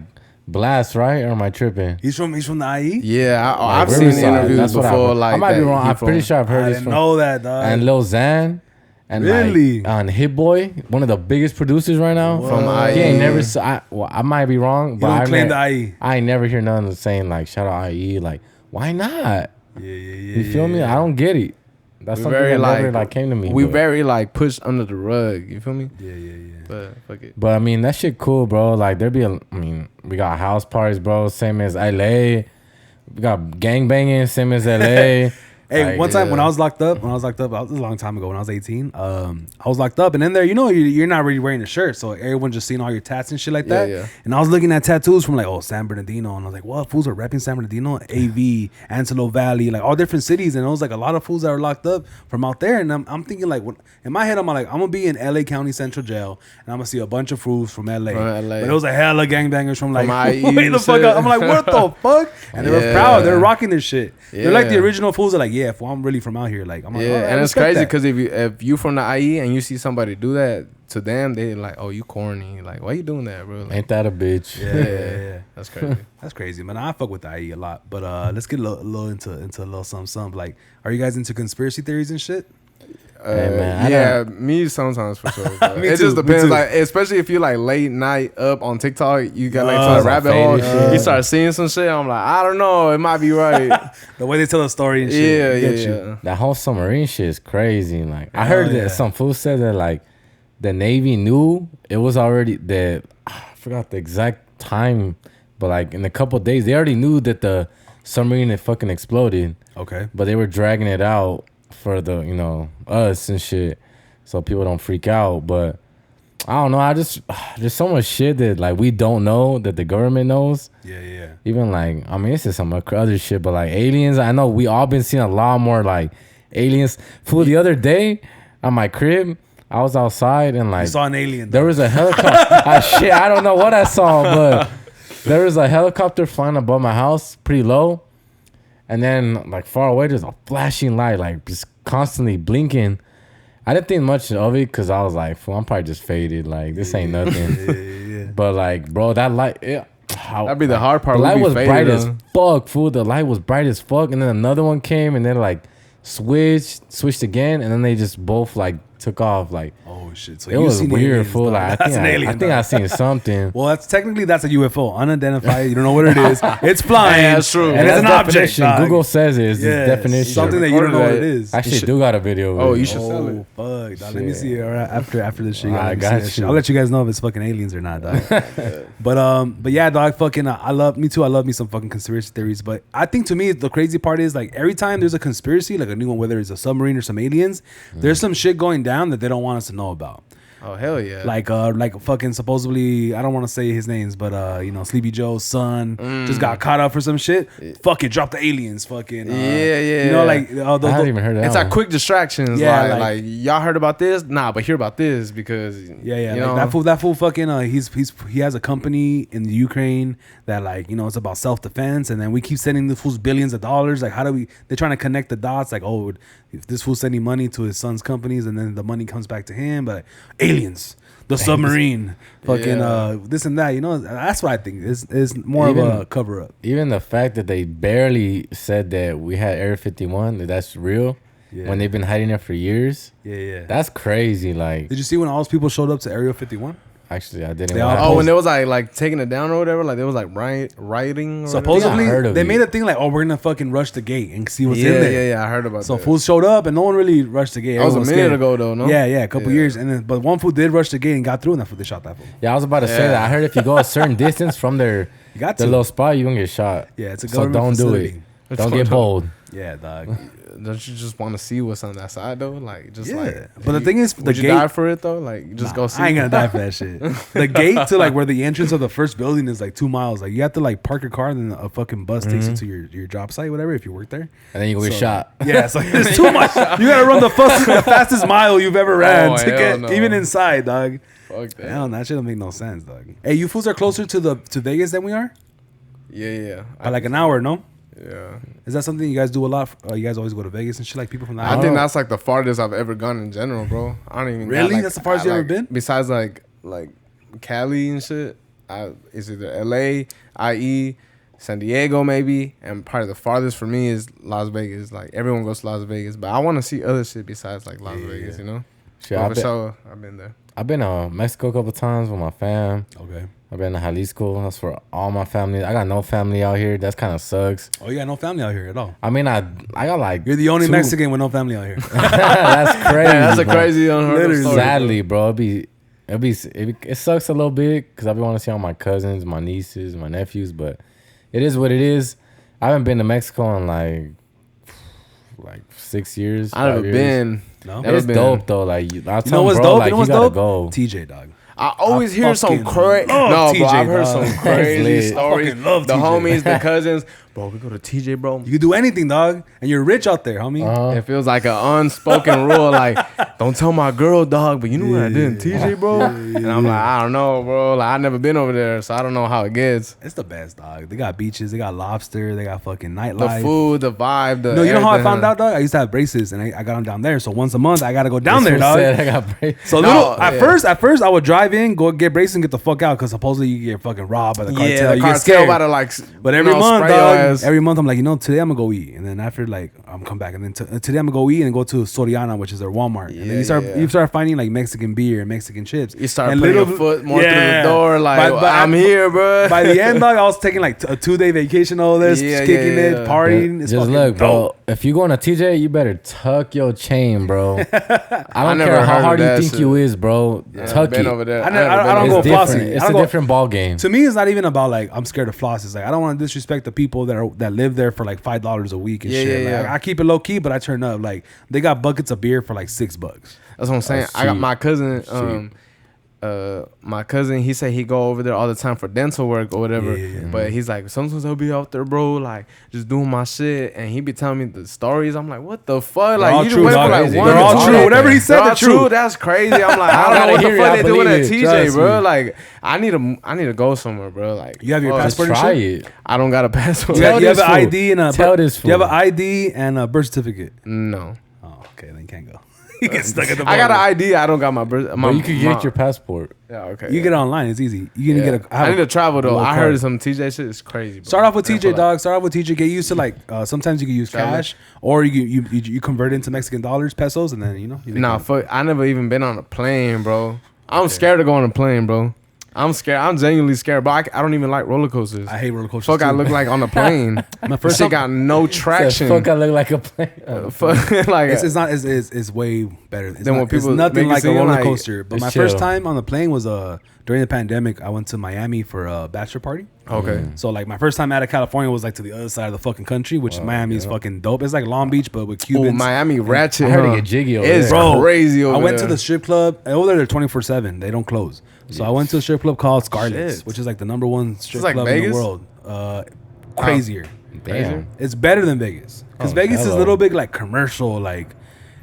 Blast, right? Or am I tripping? He's from the IE. Yeah, Like, I've seen Riverside, interviews that's what I before. heard. Like I might be that wrong. he I'm pretty from- sure I've heard I this didn't from. know that, dog. And Lil Xan. And Really? like, on Hit Boy, one of the biggest producers right now. From He IE. ain't never. I might be wrong, but don't I claim never, the IE. I ain't never hear none saying like shout out IE. Like, why not? Yeah. You feel me? I don't get it. That's we something very that never like came to me. We but- very like pushed under the rug. You feel me? Yeah. But fuck it. But I mean, that shit cool, bro. Like there be we got house parties, bro. Same as LA. We got gang banging, same as LA. Hey, Like, one time when I was locked up, this was a long time ago when I was 18. I was locked up, and in there, you're not really wearing a shirt, so everyone's just seeing all your tats and shit like that. Yeah. And I was looking at tattoos from like, San Bernardino, and I was like, what fools are repping San Bernardino, AV, Antelope Valley, like all different cities, and it was like a lot of fools that were locked up from out there. And I'm thinking like, in my head, I'm like, I'm gonna be in LA County Central Jail, and I'm gonna see a bunch of fools from LA. But it was a hella gangbangers from like, wait the fuck up. I'm like, what the fuck? And they were proud. They were rocking this shit. They're like the original fools. Are like, yeah, if I'm really from out here, like, I'm like, and it's crazy because if you from the IE and you see somebody do that to them, they like, oh, you corny. Like, why you doing that, bro? Like, ain't that a bitch? Yeah. That's crazy. That's crazy, man. I fuck with the IE a lot, but let's get a little into a little something. Like, are you guys into conspiracy theories and shit? Hey, man, me sometimes for sure. Bro. Me It too, just me depends, too. like especially if you like late night up on TikTok, you got like to some the rabbit hole. faded shit. You start seeing some shit. I'm like, I don't know, it might be right. The way they tell the story and shit. yeah. That whole submarine shit is crazy. Like I heard that some fool said that like the Navy knew it was already I forgot the exact time, but like in a couple of days they already knew that the submarine had fucking exploded. Okay. But they were dragging it out for the us and shit, so people don't freak out. But I don't know. There's so much shit that like we don't know that the government knows. Yeah. Even like, I mean, this is some other shit, but like aliens, I know we all been seeing a lot more like aliens. Fool, the other day at my crib, I was outside and like You saw an alien. there was a helicopter. Shit, I don't know what I saw, but there was a helicopter flying above my house, pretty low, and then like far away, there's a flashing light, like just constantly blinking. I didn't think much of it because I was like, fool, I'm probably just faded. Like this ain't nothing. But like, bro, that light. That'd be the hard part. The light was faded, bright as fuck, fool. The light was bright as fuck, and then another one came, and then like switched again, and then they just both like took off. Like, oh shit! So it was seen weird, aliens, fool. dog. Like, That's an alien. I think I seen something. Well, that's a UFO, unidentified. You don't know what it is. It's flying. Yeah, that's true. And it's an object. Definition. Dog. Google says it is the Yeah, definition. something that you don't know what it is. I actually do got a video. Oh, of it. you should sell it. Fuck, dog. Let me see it after this shit. I Let me got see that shit. you. I'll let you guys know if it's fucking aliens or not, dog. But yeah, dog. Fucking, I love me some fucking conspiracy theories. But I think to me the crazy part is like every time there's a conspiracy, like a new one, whether it's a submarine or some aliens, there's some shit going down that they don't want us to know about. Oh hell yeah! Like fucking supposedly, I don't want to say his names, but Sleepy Joe's son just got caught up for some shit. Fuck it, drop the aliens. Fucking yeah. You know, like I haven't even heard that. It's one. like quick distractions. Yeah, like y'all heard about this? Nah, but hear about this because yeah. You Like know, that fool fucking he has a company in the Ukraine that like it's about self defense, and then we keep sending the fools billions of dollars. Like how do we? They're trying to connect the dots. Like if this fool's sending money to his son's companies, and then the money comes back to him, but aliens. The submarine, fucking this and that, that's what I think is more of a cover up. Even the fact that they barely said that we had Area 51, that's real, when they've been hiding it for years. Yeah. That's crazy. Like, Did you see when all those people showed up to Area 51? actually, I didn't. They all- oh, when they was like taking it down or whatever, like they was like rioting. Or Supposedly, I heard of they it. made a thing like, we're gonna fucking rush the gate and see what's in there. Yeah, I heard about So that. fools showed up and no one really rushed the gate. That was a Everyone minute scared. ago though, no? Yeah, a couple years, and then but one fool did rush the gate and got through, and that fool they shot that fool. Yeah, I was about to say that. I heard if you go a certain distance from their You got the to. little spot, you're gonna get shot. Yeah, it's a So government don't facility. do it. Don't get bold. Yeah, dog. Don't you just want to see what's on that side though? Like just Yeah. like. But the thing is, the would you gate- die for it though? Like just go see. I ain't gonna die for that shit. The gate to like where the entrance of the first building is like 2 miles. Like you have to like park your car and then a fucking bus takes you to your job site, whatever. If you work there, And then you go get shot. yeah, it's like it's too much. You gotta run the fastest mile you've ever ran Oh, to hell get no. even inside, dog. Fuck that. Hell, that shit don't make no sense, dog. Hey, you fools are closer to Vegas than we are Yeah. by like an hour, no? Yeah. Is that something you guys do a lot? You guys always go to Vegas and shit, like people from the I think that's like the farthest I've ever gone in general, bro. I don't even Really? like, That's the farthest you ever been? Besides like Cali and shit. It's either LA, IE, San Diego maybe, and probably the farthest for me is Las Vegas. Like everyone goes to Las Vegas, but I want to see other shit besides like Las Vegas, you know. Shit, I've been there. I've been to Mexico a couple times with my fam. Okay. I've been to Jalisco. That's for all my family. I got no family out here. That's kind of sucks. Oh, you got no family out here at all. I mean, I got like You're the only 2 Mexican with no family out here. That's crazy. Yeah, that's a bro. crazy unheard of story. Sadly, bro, it sucks a little bit because I be want to see all my cousins, my nieces, my nephews, but it is what it is. I haven't been to Mexico in like 6 years. I never 5 years. been. No? Never It's been. dope though. Like I You know tell what's bro, dope? like You know what's gotta dope? go. TJ, dog. I always I hear some fucking crazy. love No, bro, TJ, I've heard dog. some crazy Lit. stories. I fucking love the TJ. homies, the cousins. Bro, we go to TJ, bro. You can do anything, dog, and you're rich out there, homie. Uh-huh. It feels like an unspoken rule. Like, don't tell my girl, dog. But you know what I did in TJ, bro? And I'm like, I don't know, bro. Like, I never been over there, so I don't know how it gets. It's the best, dog. They got beaches, they got lobster, they got fucking The nightlife. food, the vibe, the. No, you know how I everything. found out, dog? I used to have braces, and I got them down there. So once a month, I gotta go down there, This dog. fool said I got break. So No, little yeah. at first, I would drive in, go get braces, and get the fuck out, because supposedly you get fucking robbed by the cartel. Yeah, the you get cartel scared. about to like. But every you know, month, spray your dog, ass. every month I'm like, today I'm gonna go eat, and then after like I'm come back, and then today I'm gonna go eat and go to Soriana, which is their Walmart, and then Yeah, you start finding like Mexican beer and Mexican chips. You start and putting your foot more through the door, like I'm here, bro. By the end, dog, I was taking like a 2-day vacation over there, Yeah, kicking yeah, it, yeah. partying. It's Just fucking look, bro. dope. If you going to TJ, you better tuck your chain, bro. I don't never care how heard of hard you that think shit. you is, bro. Yeah, Tuck been it. over there. I don't It's go different. flossing. It's I a don't go- different ball game. To me, it's not even about like I'm scared of floss. It's like I don't want to disrespect the people that live there for like $5 a week and Yeah, shit. yeah, Like, yeah. I keep it low key, but I turn up. Like they got buckets of beer for like $6. That's what I'm saying. That's I got cheap. my cousin. My cousin, he said he go over there all the time for dental work or whatever. Yeah. But he's like, sometimes I'll be out there, bro, like just doing my shit, and he be telling me the stories. I'm like, what the fuck? They're all Like you true, just went dog. for like one. They're all to true. two. Whatever he said, They're all they're true. That's crazy. I'm like, I I don't know gotta what the hear it. fuck I they doing at believe it. TJ, Trust bro. me. Like I need to go somewhere, bro. Like You have your fuck. passport and Try shit? it. I don't got a passport. You Tell have, you have this an fool. ID and a Tell this You have an fool. ID and a birth certificate. No, Oh, okay, then you can't go. You get stuck at the. I got an border. ID. I don't got my birth. But you could get your passport. Yeah, okay. You get it online. It's easy. You can Yeah. get a. I need to travel though. little I card. heard some TJ shit is crazy. Bro. Start off with And TJ, for, dog. Start off with TJ. Get used to like. Sometimes you can use Travel. cash, or you convert it into Mexican dollars, pesos, and then you make Nah, it. fuck. I never even been on a plane, bro. I'm scared to go on a plane, bro. I'm scared. I'm genuinely scared, bro. I don't even like roller coasters. I hate roller coasters. Fuck, I too. look like on a plane. My First first shit time. got no traction. Fuck, I look like a plane. Fuck, like It's not. It's way better. It's Then not, when people it's nothing make it like a seem roller like coaster. But it's my first chill. time on the plane was during the pandemic. I went to Miami for a bachelor party. okay. So like my first time out of California was like to the other side of the fucking country, which Miami is fucking dope. It's like Long Beach, but with Oh, Cubans. Miami ratchet. I heard huh? it get jiggy over It's there. Bro, crazy over I went there. to the strip club. Over there, they're 24/7. They don't close. So I went to a strip club called Scarlett's, Shit. which is like the #1 strip like club in the Vegas? world. Crazier. Damn. It's better than Vegas because Oh, Vegas is a hello. little bit like commercial. Like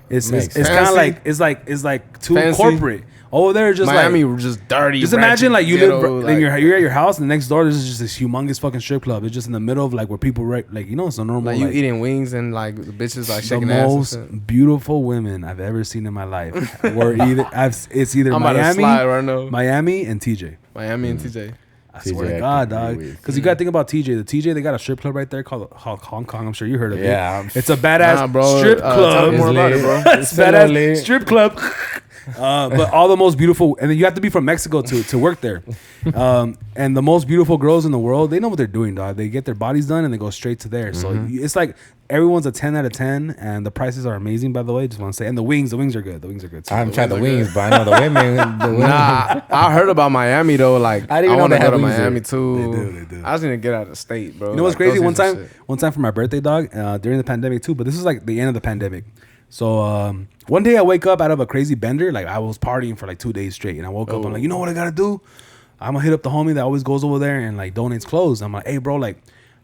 it's Makes kind sense. of like it's like too Fancy. corporate. Over there, just Miami like. just dirty. Just imagine ratchet, like you ghetto, live like, you're at your house and next door there's just this humongous fucking strip club. It's just in the middle of like where people like it's a normal like you like, eating wings and like the bitches like the shaking ass. most And shit. beautiful women I've ever seen in my life. It's either I'm about to slide right now. Miami and TJ. Miami and TJ. I TJ swear I to God, can agree dog. with. Because you got to think about TJ. The TJ, they got a strip club right there called Hong Kong. I'm sure you heard of Yeah, it. It's a badass Nah, bro, strip tell club. me more about it, bro. It's It's badass lit. strip club. But all the most beautiful, and then you have to be from Mexico to work there. And the most beautiful girls in the world, they know what they're doing, dog. They get their bodies done and they go straight to there. So it's like everyone's a 10 out of 10, and the prices are amazing. By the way, just want to say, and the wings are good. The wings are good too. I haven't tried the wings, but I know the women. The women. Nah, I heard about Miami though. Like I I, didn't even know want to they go had to wings Miami there. too. They do. I just need to get out of the state, bro. You know what's Like, crazy? go see some shit. One time for my birthday, dog, during the pandemic too. But this is like the end of the pandemic. So one day I wake up out of a crazy bender. Like I was partying for like 2 days straight, and I woke up. I'm like, you know what I gotta do? I'm gonna hit up the homie that always goes over there and like donates clothes. I'm like, hey, bro, like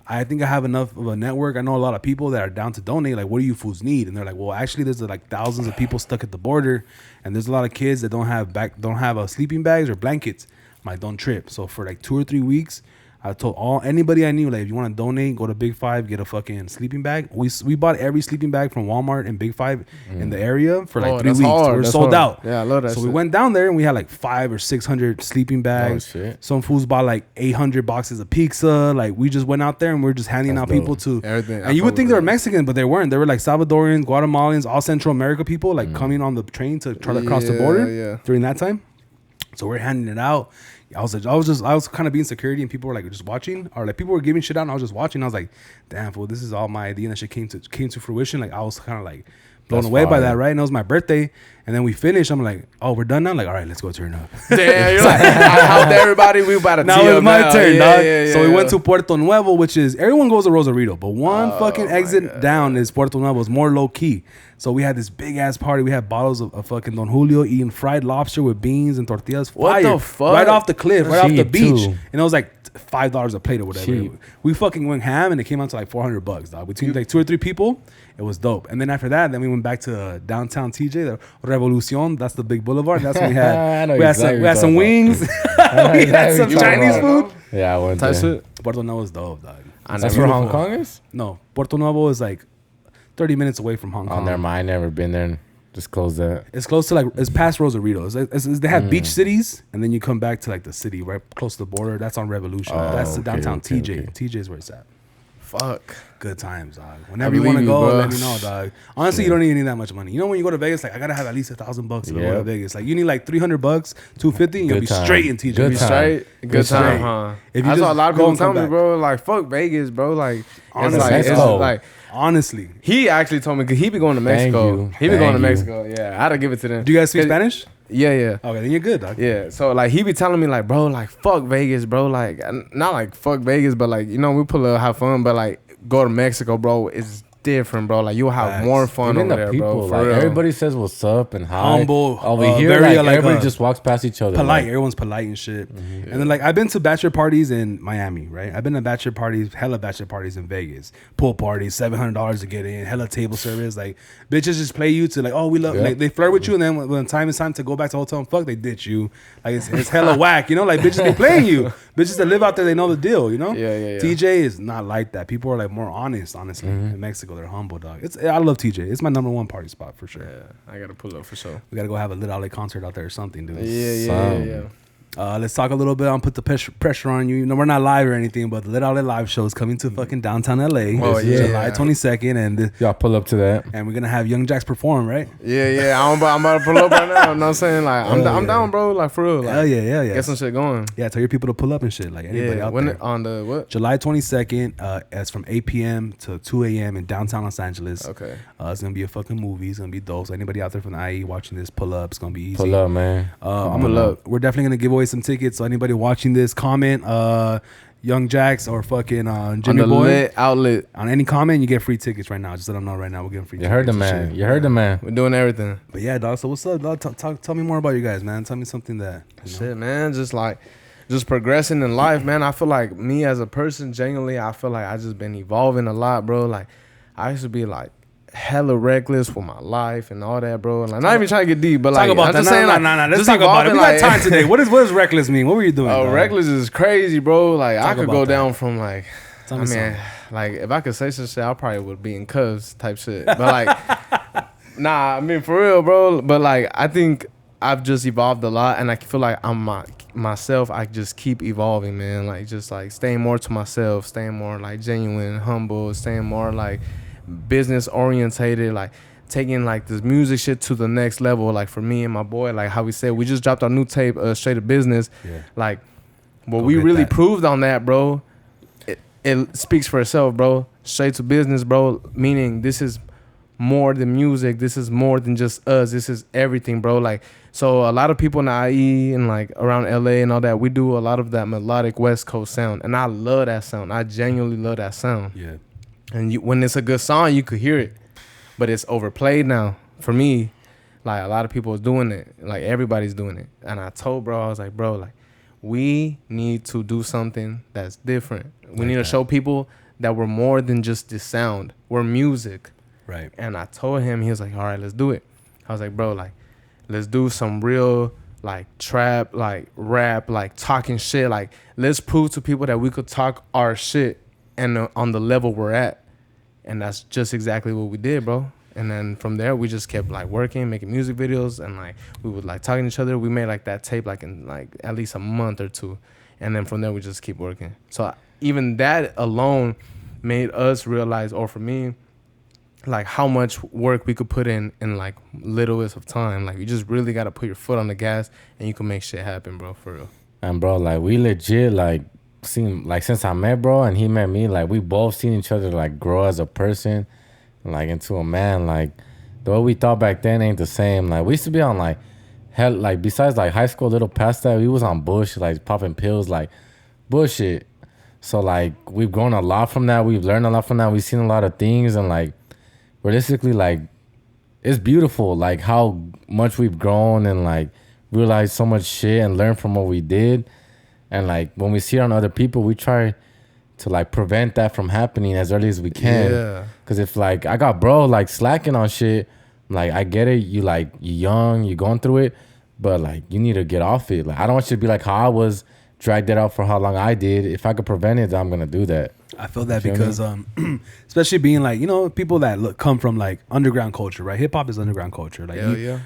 I think I have enough of a network. I know a lot of people that are down to donate. Like, what do you fools need? And they're like, well, actually, there's like thousands of people stuck at the border, and there's a lot of kids that don't have sleeping bags or blankets. I'm like, don't trip. So for like 2 or 3 weeks, I told anybody I knew, like, if you want to donate, go to Big Five, get a fucking sleeping bag. We bought every sleeping bag from Walmart and Big Five in the area for like 3 that's weeks. hard. We're That's sold hard. out. Yeah, I love that So we shit. went down there and we had like 500 or 600 sleeping bags. shit. Some fools bought like 800 boxes of pizza. Like we just went out there and we are just handing That's out people dope. to Everything. And you would think they were Mexican, but they weren't. They were like Salvadorians, Guatemalans, all Central America people, like coming on the train to try to cross the border Yeah. during that time. So we're handing it out. I was kind of being security, and people were like just watching, or like people were giving shit out, and I was just watching. I was like, damn, fool, this is all my idea, and that shit came to fruition. Like I was kind of like blown away by that, right? And it was my birthday, and then we finished. I'm like, oh, we're done now. Like, all right, let's go turn up. Damn, you're like, how everybody? We about to now it's my turn, dog. Yeah, so we went to Puerto Nuevo, which is everyone goes to Rosarito, but one fucking exit down is Puerto Nuevo. It's more low key. So we had this big ass party. We had bottles of fucking Don Julio, eating fried lobster with beans and tortillas. What the fuck? Right off the cliff, right off the beach, too. and it was like $5 a plate or whatever. Cheap. We fucking went ham, and it came out to like $400, dog. Between like 2 or 3 people, it was dope. And then after that, then we went back to downtown TJ, the Revolucion. That's the big boulevard. That's when we had we had some wings. We had some Chinese food. Yeah, I went Type there. shit. Puerto Nuevo is dope, dog. That's where Hong Kong is? No, Puerto Nuevo is like 30 minutes away from Hong Kong. Oh, never mind. I never been there. Just close that. It's close to like, it's past Rosarito. They have beach cities, and then you come back to like the city right close to the border. That's on Revolution. Oh, That's the okay, downtown okay, TJ. okay. TJ is where it's at. Fuck. Good times, dog. Whenever you believe want to you, go, bro. let me know, dog. Honestly, you don't even need that much money. You know, when you go to Vegas, like I gotta have at least $1,000 to go to Vegas. Like you need like $300, $250, and you'll be time. straight in TJ. Good Be time. straight. Good time, straight. huh? If you I saw just a lot of go people and tell come me, back. bro, like fuck Vegas, bro. Like Honestly, it's let's go. like Honestly, he actually told me because he be going to Thank Mexico. you. He be going to Thank you. Mexico. Yeah, I had to give it to them. do you guys speak 'Cause- Spanish? Yeah, yeah. Okay, then you're good, dog. Yeah, so like he be telling me like, bro, like fuck Vegas, bro. Like not like fuck Vegas, but like you know we pull up have fun, but like go to Mexico, bro. It's different, bro. Like you'll have Facts. more fun Even over the there, people, bro. For like real. everybody says what's up and hi. Humble, Over here, very, like, like, everybody just walks past each other. Polite. Like, Everyone's polite and shit. And then like I've been to bachelor parties in Miami, right? I've been to bachelor parties, hella bachelor parties in Vegas. Pool parties, $700 to get in, hella table service. Like bitches just play you to like, oh, we love. Yeah. Like, they flirt with you, and then when time is time to go back to the hotel and fuck, they ditch you. Like it's hella whack, you know? Like bitches be playing you. Bitches that live out there, they know the deal, you know? Yeah. TJ is not like that. People are like more honest, honestly. In Mexico, they're humble, dog. I love TJ. It's my number one party spot for sure. Yeah, I gotta pull up for sure. We gotta go have a Lit Outlet concert out there or something, dude. Yeah. Let's talk a little bit on put the pressure on you. You know, we're not live or anything, but the Lit Outlet live show is coming to fucking downtown LA. Oh, yeah. July 22nd, and y'all pull up to that. we're gonna have Young Jaxx perform, right? Yeah. I'm about to pull up right now. You know what I'm saying? Like I'm down, bro. Like for real. Like, Hell yeah. Get some shit going. Yeah, tell your people to pull up and shit. Like anybody Yeah. out When there. on the what? July 22nd, it's from 8 p.m. to 2 a.m. in downtown Los Angeles. Okay. It's gonna be a fucking movie. It's gonna be dope. So anybody out there from the IE watching this, pull up. It's gonna be easy. Pull up, man. We're definitely gonna give away some tickets. So anybody watching this, comment Young Jaxx or fucking Jimmie On the Boii Lit Outlet. on any comment. You get free tickets right now. Just let them know right now. We're getting free. You heard the tickets and man. shit. You heard the man. We're doing everything. But yeah, dog. So what's up, dog? Tell me more about you guys, man. Tell me something that you know. Shit, man. Just progressing in life, man. I feel like me as a person, genuinely, I feel like I just been evolving a lot, bro. Like I used to be like hella reckless with my life and all that, bro. Like not even trying to get deep, but like Talk about I'm that. just saying, like, Let's just talk about it. We evolving, got time today. What does reckless mean? What were you doing? Oh, dog? reckless is crazy, bro. Like I Talk could about go that. down from like, Tell I me mean, something. like if I could say some shit, I probably would be in cuffs type shit. But like, nah, I mean for real, bro. But like, I think I've just evolved a lot, and I feel like I'm myself. I just keep evolving, man. Like just like staying more to myself, staying more like genuine, humble, staying more like business orientated, like taking like this music shit to the next level. Like for me and my boy, like how we said, we just dropped our new tape, Straight to Business. Yeah. Like what Go we get really that. proved on that, bro. It speaks for itself, bro. Straight to business, bro. Meaning this is more than music. This is more than just us. This is everything, bro. Like, so a lot of people in the IE and like around LA and all that, we do a lot of that melodic West Coast sound. And I love that sound. I genuinely love that sound. Yeah. And when it's a good song, you could hear it. But it's overplayed now. For me, like a lot of people is doing it. Like everybody's doing it. And I told bro, I was like, bro, like we need to do something that's different. We need to show people that we're more than just this sound. We're music. Right. And I told him, he was like, all right, let's do it. I was like, bro, like, let's do some real, like, trap, like, rap, like, talking shit. Like, let's prove to people that we could talk our shit and on the level we're at. And that's just exactly what we did, bro. And then from there, we just kept, like, working, making music videos. And, like, we would, like, talking to each other. We made, like, that tape, like, in, like, at least a month or two. And then from there, we just keep working. So even that alone made us realize, or for me, like how much work we could put in like littlest of time. Like you just really got to put your foot on the gas and you can make shit happen, bro, for real. And bro, like we legit like seen like since I met bro and he met me, like we both seen each other like grow as a person, like into a man. Like the way we thought back then ain't the same. Like we used to be on like hell, like besides like high school, a little past that, we was on bullshit, like popping pills, like bullshit. So like we've grown a lot from that. We've learned a lot from that. We've seen a lot of things, and like realistically, like it's beautiful, like how much we've grown and like realized so much shit and learned from what we did. And like when we see it on other people, we try to like prevent that from happening as early as we can. Yeah. Cause if like I got bro like slacking on shit, like I get it, you like you young, you going through it, but like you need to get off it. Like I don't want you to be like how I was, dragged it out for how long I did. If I could prevent it, I'm gonna do that. I feel that because especially being like, you know, people that come from like underground culture, right? Hip hop is underground culture. Like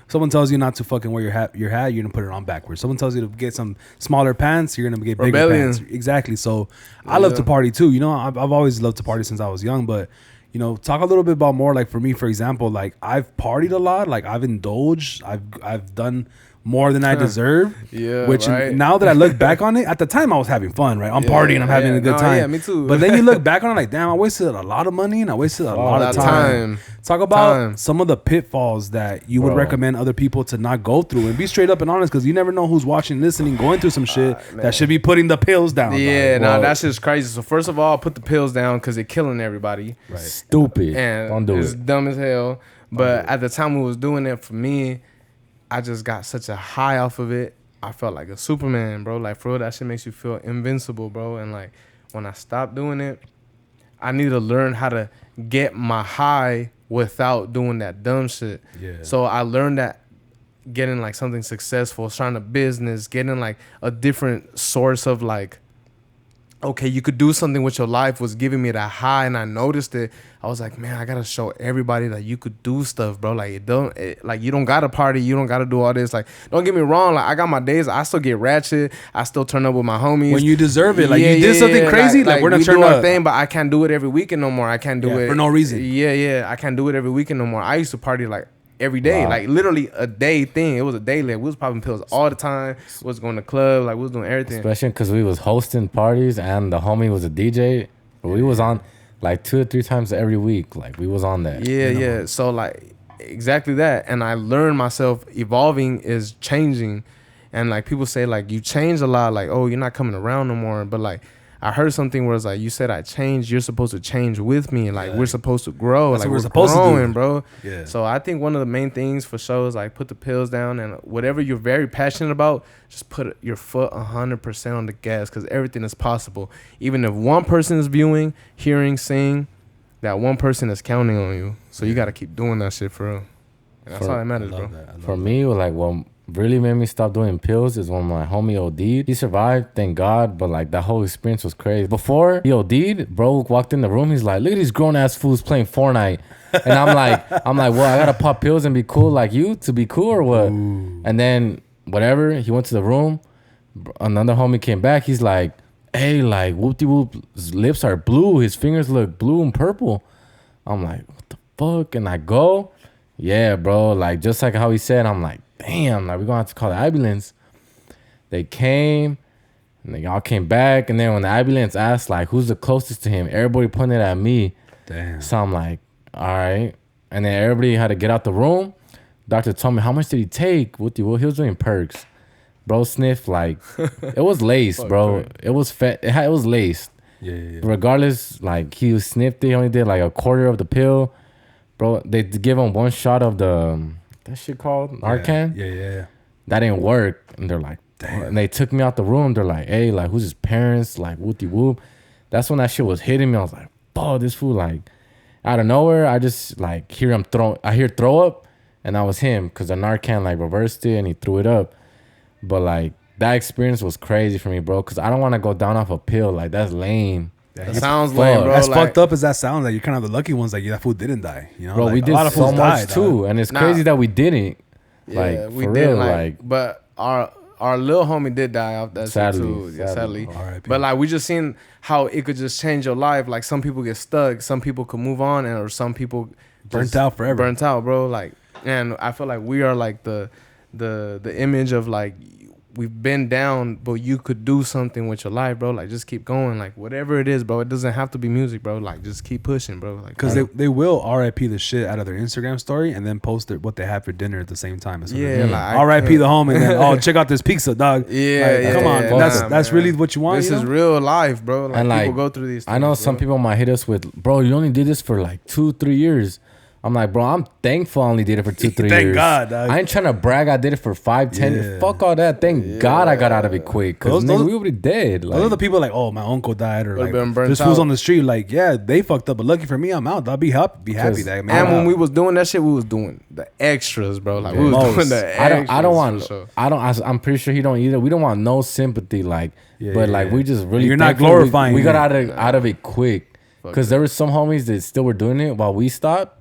someone tells you not to fucking wear your hat, you're gonna put it on backwards. Someone tells you to get some smaller pants, you're gonna get bigger pants. Exactly. So I love to party too. You know, I've always loved to party since I was young, but you know, talk a little bit about more like for me, for example, like I've partied a lot, like I've indulged, I've done more than I deserve. Which now that I look back on it, at the time I was having fun, right? I'm partying, I'm having a good time. Yeah, me too. But then you look back on it like, damn, I wasted a lot of money and I wasted a lot of time. Talk about some of the pitfalls that you would recommend other people to not go through, and be straight up and honest, because you never know who's watching, listening, going through some shit that should be putting the pills down. Yeah, nah, that's just crazy. So first of all, put the pills down because they're killing everybody. Right. Stupid. And don't do it's it. dumb as hell. But at the time we was doing it, for me, I just got such a high off of it. I felt like a Superman, bro. Like, for real, that shit makes you feel invincible, bro. And, like, when I stopped doing it, I need to learn how to get my high without doing that dumb shit. Yeah. So I learned that getting, like, something successful, starting a business, getting, like, a different source of, like, okay, you could do something with your life was giving me that high, and I noticed it. I was like, man, I gotta show everybody that you could do stuff, bro. Like, you don't gotta party, you don't gotta do all this. Like, don't get me wrong, like I got my days, I still get ratchet, I still turn up with my homies when you deserve it. Like you did something crazy, like we're not turning up thing, but I can't do it every weekend no more. I can't do it for no reason. Yeah, I can't do it every weekend no more. I used to party like every day, like literally a day thing. It was a daily. Like, we was popping pills all the time. We was going to club. Like, we was doing everything. Especially because we was hosting parties and the homie was a DJ. We was on like 2 or 3 times every week. Like, we was on that. Yeah. So, like, exactly that. And I learned myself evolving is changing. And, like, people say, like, you change a lot. Like, oh, you're not coming around no more. But, like, I heard something where it's like, you said I changed, you're supposed to change with me. Like, we're supposed to grow. That's like, what we're supposed to do, bro. Yeah. So I think one of the main things for sure is, like, put the pills down, and whatever you're very passionate about, just put your foot 100% on the gas, because everything is possible. Even if one person is viewing, hearing, seeing, that one person is counting on you. So you got to keep doing that shit for real. And that's all that matters, bro. For me, like, well, really made me stop doing pills is when my homie OD'd. He survived, thank God, but like that whole experience was crazy. Before he OD'd, bro walked in the room, he's like, look at these grown ass fools playing Fortnite. And I'm like, well, I gotta pop pills and be cool like you to be cool or what? Ooh. And then whatever, he went to the room, another homie came back, he's like, hey, like whoop-de-whoop's lips are blue, his fingers look blue and purple. I'm like, what the fuck? And I go, yeah, bro, like just like how he said, I'm like, damn, like we're gonna have to call the ambulance. They came and they all came back, and then when the ambulance asked like who's the closest to him, everybody pointed at me. Damn. So I'm like, all right. And then everybody had to get out the room. Doctor told me, how much did he take? What he was doing perks. Bro sniffed like it was laced, bro. It was fat. It was laced. Yeah. Regardless, like he sniffed it, he only did like a quarter of the pill. Bro, they give him one shot of the that shit called Narcan. Yeah. That didn't work. And they're like, damn. And they took me out the room. They're like, hey, like, who's his parents? Like, whoop-de-whoop. That's when that shit was hitting me. I was like, oh, this fool, like, out of nowhere, I just, like, hear him throw up. And that was him, because the Narcan, like, reversed it and he threw it up. But, like, that experience was crazy for me, bro, because I don't want to go down off a pill. Like, that's lame. That sounds lame, bro. As fucked up as that sounds, like you're kind of the lucky ones. Like that fool didn't die, you know. Bro, like, we did so much too, and it's crazy that we didn't. Yeah, like we for did. real, like, but our our little homie did die off that shit Sadly, too. Yeah, sadly. sadly. R.I.P. But like we just seen how it could just change your life. Like some people get stuck, some people could move on, or some people Burnt just out forever. Burnt out, bro. Like, and I feel like we are like the image of like we've been down, but you could do something with your life, bro. Like just keep going, like whatever it is, bro. It doesn't have to be music, bro. Like just keep pushing, bro. Like Because they will RIP the shit out of their Instagram story and then post what they had for dinner at the same time. So yeah, like I RIP can't- the home and then check out this pizza, dog. Yeah, Like, yeah, come on, yeah, that's man. really what you want. This you is know? real life, bro. Like And, people like, go through these. I know things, some bro. people might hit us with, bro, you only did this for like 2-3 years. I'm like, bro, I'm thankful I only did it for 2-3 years. Thank God, dog. I ain't trying to brag. I did it for 5-10. Yeah. Fuck all that. Thank God I got out of it quick. Because Those- we would be dead. Those are Like, the people like, oh, my uncle died, or like been burnt this fool's out. on the street. Like, yeah, they fucked up, but lucky for me, I'm out. I'll be happy that man. And when we was doing that shit, we was doing the extras, bro. Like we was Most. doing the I extras. don't want. for sure. I'm pretty sure he don't either. We don't want no sympathy. Like, Yeah, but yeah, like yeah. we just really. You're not thankful glorifying We got it. out of it quick. Because there were some homies that still were doing it while we stopped.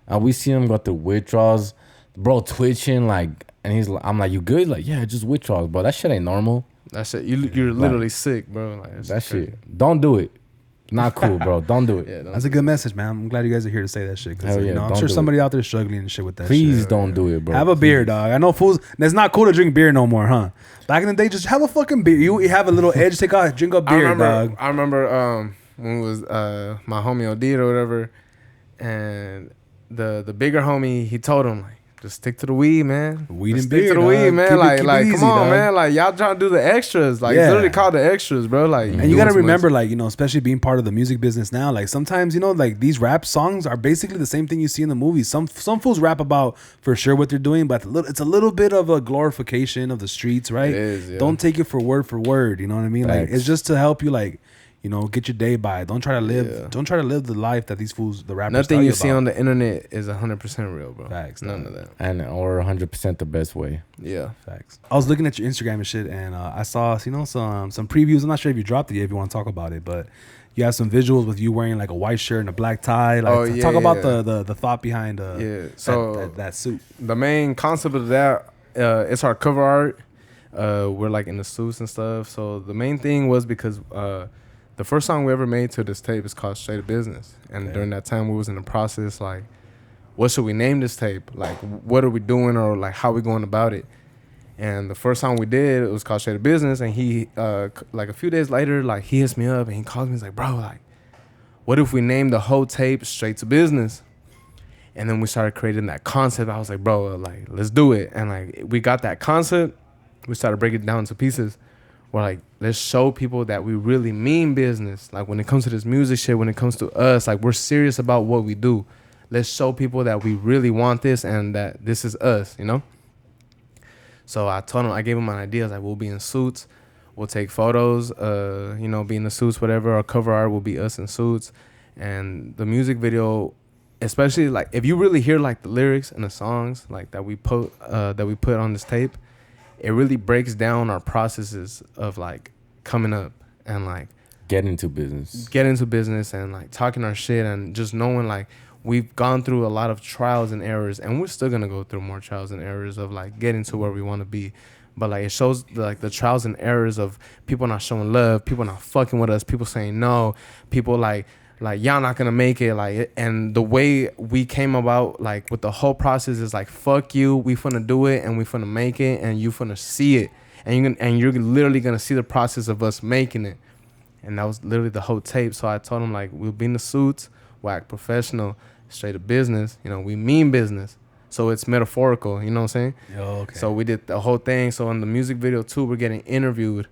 And we see them go through withdrawals, bro, twitching like, and I'm like, you good? Like, yeah, just withdrawals, bro. That shit ain't normal. That shit, you're literally sick, bro. Like That shit, don't do it. Not cool, bro. Don't do it. Yeah, That's a good message, man. I'm glad you guys are here to say that shit. 'Cause, Hell you yeah, know, I'm don't sure do somebody out there is struggling and shit with that Please shit. don't do it, bro. Have a beer, dog. I know fools. It's not cool to drink beer no more, huh? Back in the day, just have a fucking beer. You have a little edge, drink a beer, dog. I remember when it was my homie Odid or whatever, and the bigger homie, he told him like, just stick to the weed, man. Weed Just and stick beer, to the dog. weed, man. Keep it Like easy, come on, dog. man. Like y'all trying to do the extras. Like Yeah. it's literally called the extras, bro. Like And you got to doing so much. remember, like, you know, especially being part of the music business now, like sometimes, you know, like these rap songs are basically the same thing you see in the movies. Some fools rap about for sure what they're doing, but it's a little bit of a glorification of the streets, right? It is, yeah. Don't take it for word. You know what I mean? Like, Facts. it's just to help you, like, you know, get your day by. Don't try to live. Yeah. Don't try to live the life that these fools, the rappers, Nothing tell you you see about. on the internet is 100% real, bro. Facts, None dog. of that. And or 100% the best way. Yeah. Facts. I was looking at your Instagram and shit, and I saw, you know, some previews. I'm not sure if you dropped it yet, if you want to talk about it, but you have some visuals with you wearing like a white shirt and a black tie. Like, Oh, yeah, talk about yeah. the thought behind Yeah. So that suit. the main concept of that, it's our cover art. We're like in the suits and stuff. So the main thing was because the first song we ever made to this tape is called Straight Up Business. And Okay. during that time we was in the process like, what should we name this tape? Like, what are we doing, or like how we going about it? And the first song we did, it was called Straight Up Business. And he, like a few days later, like he hits me up and he calls me. He's like, bro, like, what if we name the whole tape Straight to Business? And then we started creating that concept. I was like, bro, like, let's do it. And like, we got that concept. We started breaking it down into pieces. We're like, let's show people that we really mean business. Like when it comes to this music shit, when it comes to us, like we're serious about what we do. Let's show people that we really want this and that this is us, you know? So I told him, I gave him an idea. I was like, we'll be in suits. We'll take photos, you know, be in the suits, whatever. Our cover art will be us in suits. And the music video, especially like if you really hear like the lyrics and the songs like that we put on this tape, it really breaks down our processes of like coming up and like Get into business. get into business and like talking our shit and just knowing like we've gone through a lot of trials and errors, and we're still gonna go through more trials and errors of like getting to where we want to be. But like it shows like the trials and errors of people not showing love, people not fucking with us, people saying no, people like y'all not gonna make it, like, and the way we came about like with the whole process is like, fuck you, we finna do it and we finna make it and you finna see it, and you're literally gonna see the process of us making it. And that was literally the whole tape. So I told him like, we'll be in the suits, we'll act professional, straight up business, you know, we mean business, so it's metaphorical, you know what I'm saying? Yo, okay. So we did the whole thing. So in the music video too, we're getting interviewed,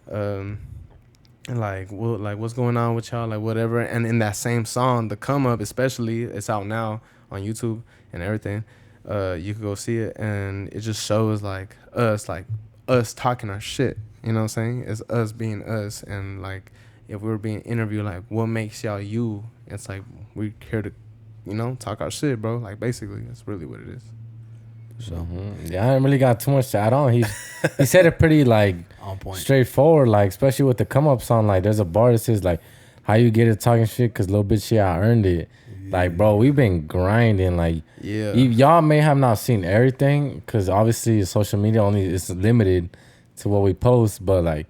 and like, what's going on with y'all, like whatever. And in that same song, the come up, especially, it's out now on YouTube and everything. You can go see it, and it just shows like us talking our shit. You know what I'm saying? It's us being us, and like if we were being interviewed, like what makes y'all you? It's like we're here to, you know, talk our shit, bro. Like basically, that's really what it is. So Yeah, I didn't really got too much to add on. He said it pretty like on point. straightforward, like especially with the come up song. Like there's a bar that says like, how you get it talking shit, cause little bitch shit I earned it. Like bro, we've been grinding. Like Yeah. y'all may have not seen everything, cause obviously social media only is limited to what we post, but like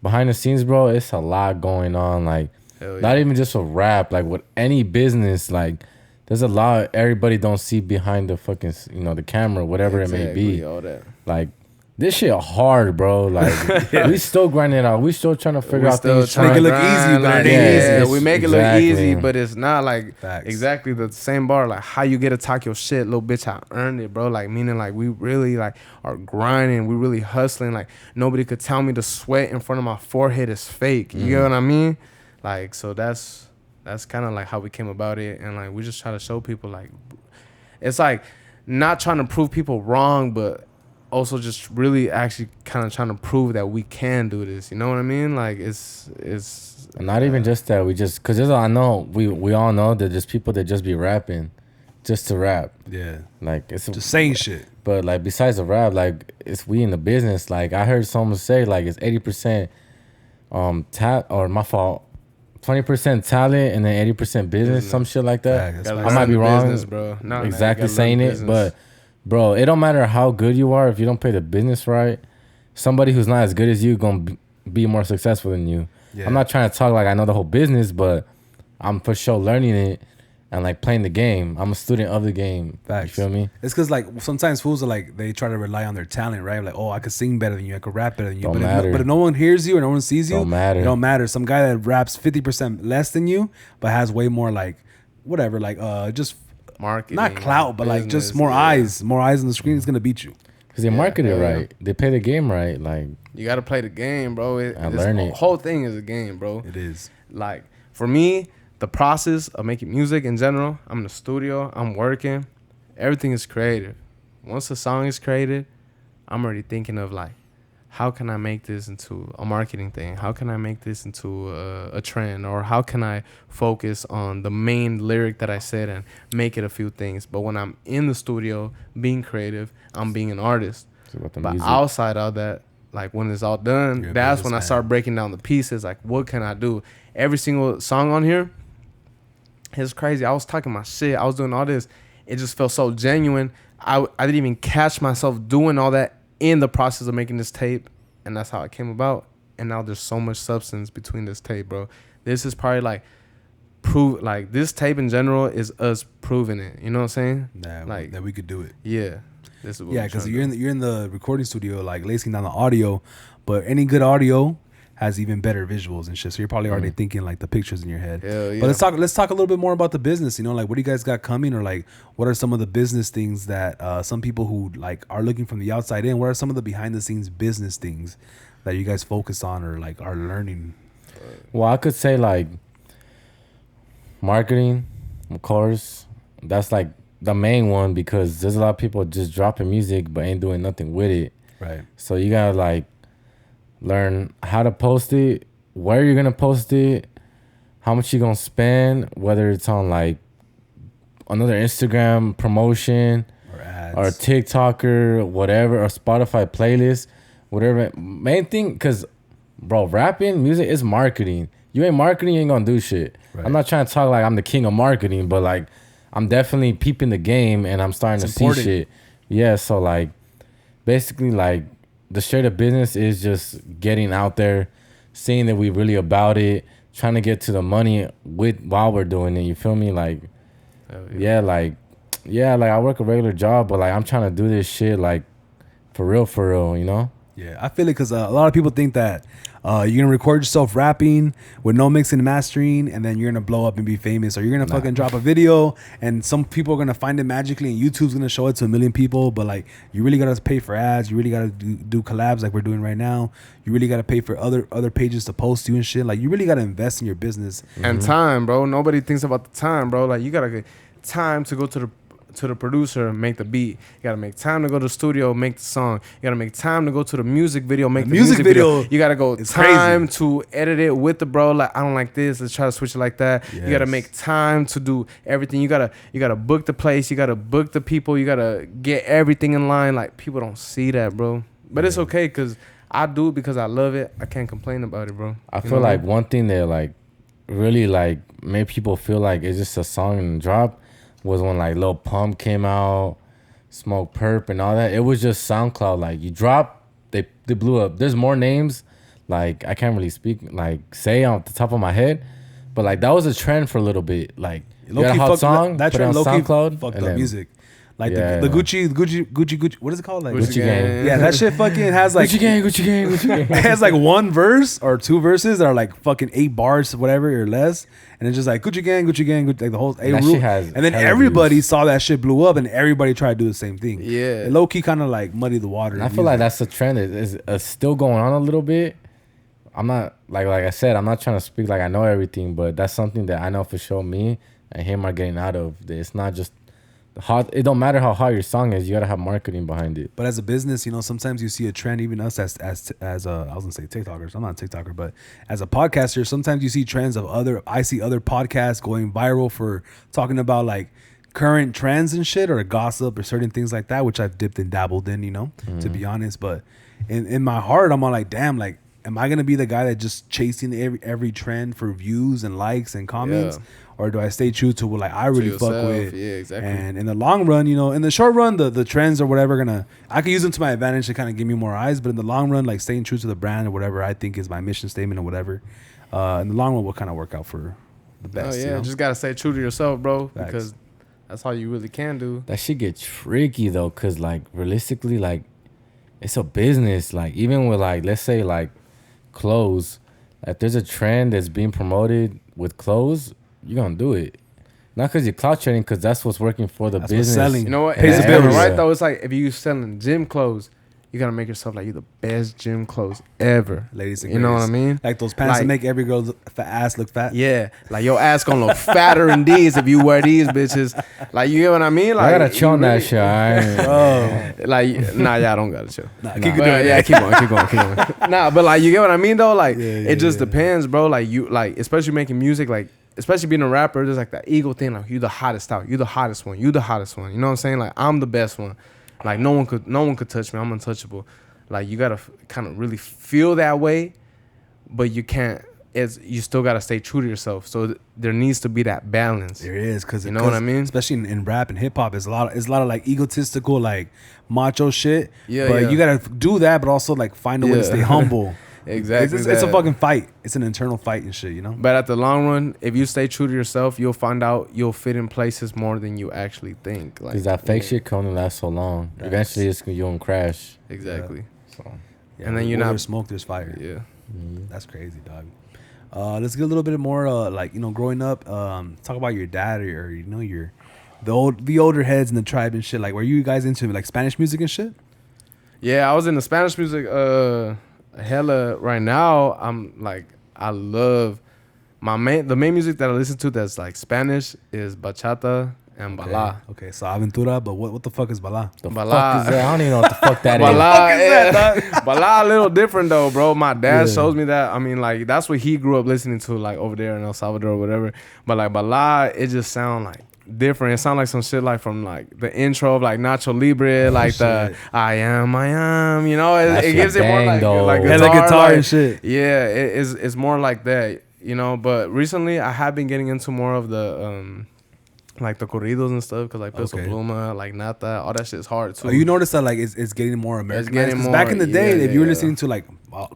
behind the scenes, bro, it's a lot going on. Like Hell yeah. not even just with rap, like with any business, like there's a lot everybody don't see behind the fucking, the camera, whatever it may be. All that. Like this shit hard, bro. Like we still grinding it out. We still trying to figure out things. Make it look easy, but it ain't easy. We make it look easy, but it's not like Facts. exactly the same bar. Like how you get to talk your shit, little bitch. I earned it, bro. Like meaning like we really like are grinding. We really hustling. Like nobody could tell me the sweat in front of my forehead is fake. You get what I mean? Like so that's kind of like how we came about it, and like we just try to show people like it's like not trying to prove people wrong, but also just really actually kind of trying to prove that we can do this. You know what I mean? Like it's not even just that. We just because I know we all know that there's people that just be rapping just to rap. Yeah, like it's just saying shit. But like besides the rap, like it's we in the business. Like I heard someone say like it's 80% or my fault. 20% talent and then 80% business, some shit like that. Yeah, I might be wrong, business, bro. Not exactly saying it, but bro, it don't matter how good you are if you don't play the business right. Somebody who's not as good as you gonna be more successful than you. Yeah. I'm not trying to talk like I know the whole business, but I'm for sure learning it and like playing the game. I'm a student of the game. Facts. You feel me? It's because like sometimes fools are like they try to rely on their talent, right? Like, oh, I could sing better than you, I could rap better than you. But if no one hears you or no one sees you, it don't matter. Some guy that raps 50% less than you, but has way more like whatever, like just marketing, not clout, but like just more eyes on the screen is gonna beat you. Because they market it right, they play the game right. Like you got to play the game, bro. The whole thing is a game, bro. It is. Like for me, the process of making music in general, I'm in the studio, I'm working, everything is creative. Once a song is created, I'm already thinking of like, how can I make this into a marketing thing? How can I make this into a trend? Or how can I focus on the main lyric that I said and make it a few things? But when I'm in the studio being creative, I'm being an artist. But outside of that, like when it's all done, that's when I start breaking down the pieces. Like, what can I do? Every single song on here, it's crazy. I was talking my shit. I was doing all this. It just felt so genuine. I didn't even catch myself doing all that in the process of making this tape. And that's how it came about. And now there's so much substance between this tape, bro. This is probably like this tape in general is us proving it. You know what I'm saying? Like that we could do it. Yeah. This is what because you're in the recording studio, like lacing down the audio, but any good audio has even better visuals and shit. So you're probably already thinking like the pictures in your head. Hell yeah. But let's talk a little bit more about the business. You know, like what do you guys got coming, or like what are some of the business things that some people who like are looking from the outside in? What are some of the behind the scenes business things that you guys focus on or like are learning? Well, I could say like marketing, of course. That's like the main one because there's a lot of people just dropping music but ain't doing nothing with it. Right. So you gotta like learn how to post it, where you're gonna post it, how much you're gonna spend, whether it's on like another Instagram promotion or ads or TikToker, whatever, or Spotify playlist, whatever. Main thing, cause bro, rapping music is marketing. You ain't marketing, you ain't gonna do shit. Right. I'm not trying to talk like I'm the king of marketing, but like I'm definitely peeping the game and I'm starting to see shit. Yeah, so like basically like the straight up business is just getting out there, seeing that we really about it, trying to get to the money while we're doing it. You feel me? Like, yeah, like I work a regular job, but like I'm trying to do this shit like for real, you know? Yeah, I feel it because a lot of people think that you're gonna record yourself rapping with no mixing and mastering, and then you're gonna blow up and be famous, or you're gonna fucking drop a video, and some people are gonna find it magically, and YouTube's gonna show it to 1 million people. But like, you really gotta pay for ads. You really gotta do collabs like we're doing right now. You really gotta pay for other pages to post you and shit. Like, you really gotta invest in your business and time, bro. Nobody thinks about the time, bro. Like, you gotta get time to go to the producer, make the beat. You gotta make time to go to the studio, make the song. You gotta make time to go to the music video, make the music video. You gotta go time to edit it with the bro. Like, I don't like this. Let's try to switch it like that. Yes. You gotta make time to do everything. You gotta book the place. You gotta book the people. You gotta get everything in line. Like, people don't see that, bro. But it's okay because I do it because I love it. I can't complain about it, bro. I feel like one thing that like really like made people feel like it's just a song and drop was when like Lil Pump came out, Smoke Perp and all that. It was just SoundCloud. Like, you drop they blew up. There's more names, like I can't really say on the top of my head, but like that was a trend for a little bit. Like you got a hot song, that put it on trend SoundCloud, fucked and up then- music. Like Yeah. the Gucci, what is it called? Like Gucci Gang. Yeah, that shit fucking has like Gucci gang. it has like one verse or two verses that are like fucking 8 bars, whatever or less, and it's just like Gucci gang, like the whole that shit has and then hella everybody views. saw that shit blew up, and everybody tried to do the same thing. Yeah. low key kind of like muddy the water. I feel like that's a trend. It's still going on a little bit. I'm not like I said, I'm not trying to speak like I know everything, but that's something that I know for sure me and him are getting out of. It's not just hot. It don't matter how hot your song is. You gotta have marketing behind it. But as a business, you know, sometimes you see a trend. Even us as I was gonna say TikTokers. I'm not a TikToker, but as a podcaster, sometimes you see trends of I see other podcasts going viral for talking about like current trends and shit or gossip or certain things like that, which I've dipped and dabbled in, you know, to be honest. But in my heart, I'm all like, damn, like, am I gonna be the guy that just chasing every trend for views and likes and comments? Yeah. Or do I stay true to what like I really fuck yourself. with? Yeah, exactly. And in the long run, you know, in the short run, the trends or whatever I can use them to my advantage to kind of give me more eyes. But in the long run, like staying true to the brand or whatever I think is my mission statement or whatever, in the long run will kind of work out for the best. Oh yeah, you know? just gotta stay true to yourself, bro, Facts. because that's all you really can do. That shit get tricky though, cause like realistically, like it's a business. Like even with like let's say like clothes, if there's a trend that's being promoted with clothes, you're gonna do it. Not because you're clout trading, because that's what's working for the That's what's business. selling. You know what? Pays And the that's bills. right though. It's like if you selling gym clothes, you gotta make yourself like you're the best gym clothes ever. Ladies and You know what I greatest. mean? Like those pants that Like- make every girl's ass look fat. Yeah, like your ass gonna look fatter in these if you wear these bitches. Like you get what I mean? Like I gotta chill on you that really- shit. Oh, Like nah, yeah, I don't gotta chill. nah, Nah. keep But, doing yeah, it. keep going. Nah, but like you get what I mean though. Like Yeah, it just yeah. depends, bro. Like you like especially making music, like especially being a rapper. There's like that ego thing. Like you the hottest out. You the hottest one. You the hottest one. You know what I'm saying? Like I'm the best one. Like no one could touch me. I'm untouchable. Like you gotta kind of really feel that way, but you can't. You still gotta stay true to yourself. So there needs to be that balance. There is, cause You know what I mean? Especially in rap and hip hop, there's a lot of like egotistical, like macho shit. Yeah, but yeah. you gotta do that, but also like find a way to Yeah. stay humble. Exactly. It's a that. fucking fight. It's an internal fight and shit, you know. But at the long run, if you stay true to yourself, you'll find out you'll fit in places more than you actually think. Like Because that fake shit can only last so long. Facts. Eventually, you're gonna crash. Exactly. So Yeah, And then where you're not- there's smoke, there's fire. Yeah. That's crazy, dog. Let's get a little bit more like, you know, growing up. Talk about your dad or you know the older heads in the tribe and shit. Like, were you guys into like Spanish music and shit? Yeah, I was in the Spanish music hella right now. I'm like I love the main music that I listen to that's like Spanish is bachata and bala. Okay, so Aventura, but what the fuck is bala? the Bala. fuck is that? I don't even know what the fuck that is. Bala, is that, Bala a little different though, bro. My dad Yeah. shows me that. I mean, like that's what he grew up listening to, like over there in El Salvador or whatever. But like Bala, it just sound like different. It sound like some shit like from like the intro of like Nacho Libre, like the shit. I am. You know, That it shit gives it more bang, like though. like Yeah, guitar, like guitar like- and shit. Yeah, it's more like that, you know. But recently, I have been getting into more of the like the corridos and stuff, cause like Peso Okay. Pluma, like Nata, all that shit's hard too. Oh, you notice that like it's getting more Americanized. getting 'Cause more- back in the day, yeah, if you were yeah. listening to like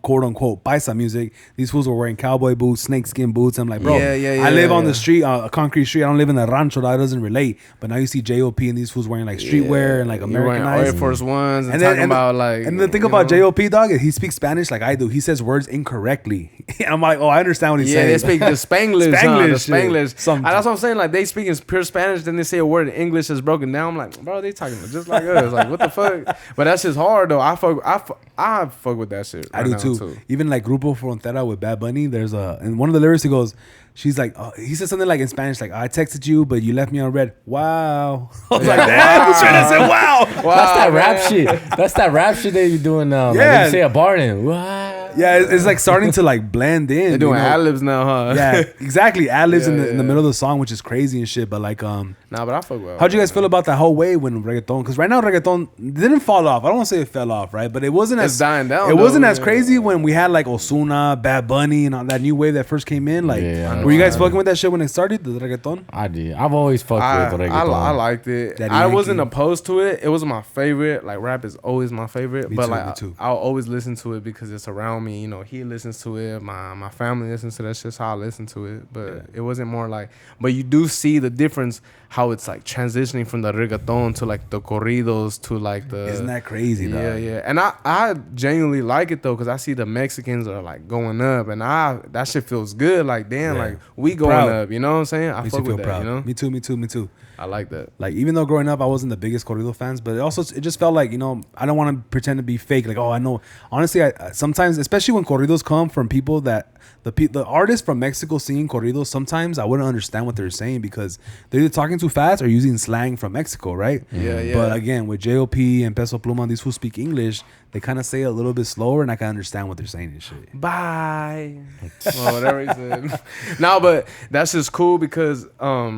quote unquote paisa music, these fools were wearing cowboy boots, snakeskin boots. I'm like, bro, Yeah, I live on yeah. the street, a concrete street. I don't live in the rancho. That doesn't relate. But now you see J.O.P. and these fools wearing like streetwear and like You're wearing Air Americanized. Force Ones and, And then- talking and about like. And the thing you about know? J.O.P. dog is he speaks Spanish like I do. He says words incorrectly. And I'm like, oh, I understand what he's Yeah, saying. they speak the Spanglish, the Spanglish Spanglish. shit. Some- And that's what I'm saying. Like they speak in pure Spanish, then they say a word in English that's broken down. I'm like, bro, they talking just like us. Like what the fuck? But that shit's hard though. I fuck with that shit. I right do now, too. Even like Grupo Frontera with Bad Bunny, there's in one of the lyrics he goes, she's like, he says something like in Spanish, like I texted you, but you left me on red. Wow. I was like, damn, who's trying to say wow? That's that man. rap shit. That's that rap shit that you doing now. Like Yeah. you say a bar in. Wow. Yeah, it's like starting to like blend in. They're doing you know? ad libs now, huh? Yeah, exactly. Ad libs Yeah, in the middle of the song, which is crazy and shit. But like, Nah, but I fuck with. how'd you guys feel about that whole wave when reggaeton? Because right now reggaeton didn't fall off. I don't want to say it fell off, right? But it wasn't It's as dying down. It wasn't though, as crazy when we had like Ozuna, Bad Bunny, and all that new wave that first came in. Like, Yeah, were you guys I fucking with that shit when it started, the reggaeton? I did. I've always fucked with reggaeton. I liked it. Daddy I wasn't Yankee. opposed to it. It was my favorite. Like rap is always my favorite. Me but too, like me too. I'll always listen to it because it's around me. You know, he listens to it. My family listens to that shit. So I listen to it. But it wasn't more like. But you do see the difference how it's like transitioning from the reggaeton to like the corridos to like the. Isn't that crazy? Yeah, dog? yeah. And I genuinely like it though because I see the Mexicans are like going up and that shit feels good. Like damn, Yeah. like we going Proud. up. You know what I'm saying? I Me fuck too, with feel that. proud. You know, Me too, me too, me too. I like that. Like even though growing up I wasn't the biggest corrido fans, but it just felt like, you know, I don't want to pretend to be fake. Like, oh, I know. Honestly, I sometimes, especially when corridos come from people that the artists from Mexico singing corridos, sometimes I wouldn't understand what they're saying because they're either talking too fast or using slang from Mexico, right? Yeah, yeah. But again, with J.O.P. and Peso Pluma, these who speak English, they kind of say it a little bit slower, and I can understand what they're saying and shit. Bye. Well, whatever he said. No, but that's just cool because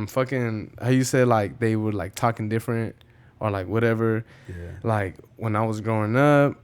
fucking how you said like they were like talking different or like whatever. Yeah. Like when I was growing up,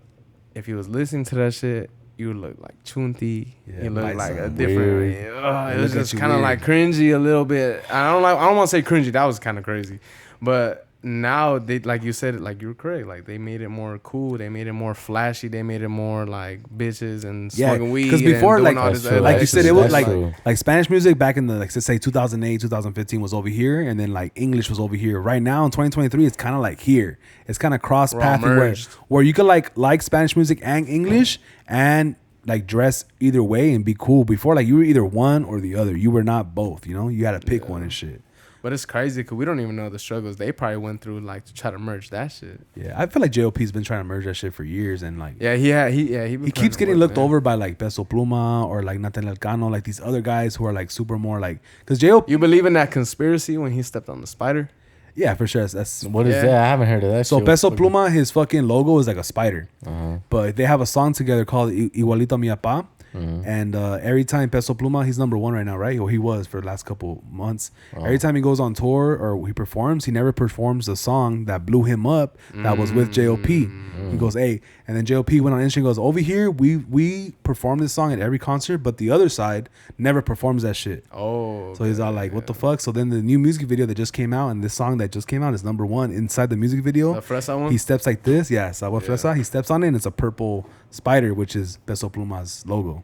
if you was listening to that shit, you would look like Chunti. Yeah, you look like like a some different. weird- It They was look at just you kind of weird. like cringy a little bit. I don't want to say cringy. That was kind of crazy, but. Now they like you said it like you were correct, like they made it more cool, they made it more flashy, they made it more like bitches and smoking weed. Because before, and like, doing all this That's true. like you extra said, it was That's like true. like Spanish music back in the like let's say 2008, 2015 was over here, and then like English was over here. Right now in 2023, it's kind of like here. It's kind of cross We're all pathing where merged. you could like Spanish music and English and like dress either way and be cool. Before, like you were either one or the other. You were not both. You know, you had to pick one and shit. But it's crazy because we don't even know the struggles they probably went through like to try to merge that shit. Yeah, I feel like J.O.P.'s been trying to merge that shit for years, and like Yeah, he keeps getting looked over by like Peso Pluma or like Nathaniel Cano, like these other guys who are like super more like because J.O.P. You believe in that conspiracy when he stepped on the spider? Yeah, for sure. That's What is Yeah. that? I haven't heard of that. so shit. Peso Pluma, his fucking logo is like a spider. Uh-huh. But they have a song together called Igualito a Mi Papá. Mhm. And every time Peso Pluma, he's number one right now, right? Or he was for the last couple months. Oh. Every time he goes on tour or he performs, he never performs the song that blew him up that was with J.O.P. He goes, hey. And then J.O.P. went on Instagram and goes, over here, we perform this song at every concert, but the other side never performs that shit. Oh, So he's all like, what the fuck? So then the new music video that just came out and this song that just came out is number one. Inside the music video, the Fresa one. he steps like this. Yeah, Sabor Fresa. He steps on it and it's a purple spider, which is Peso Pluma's logo.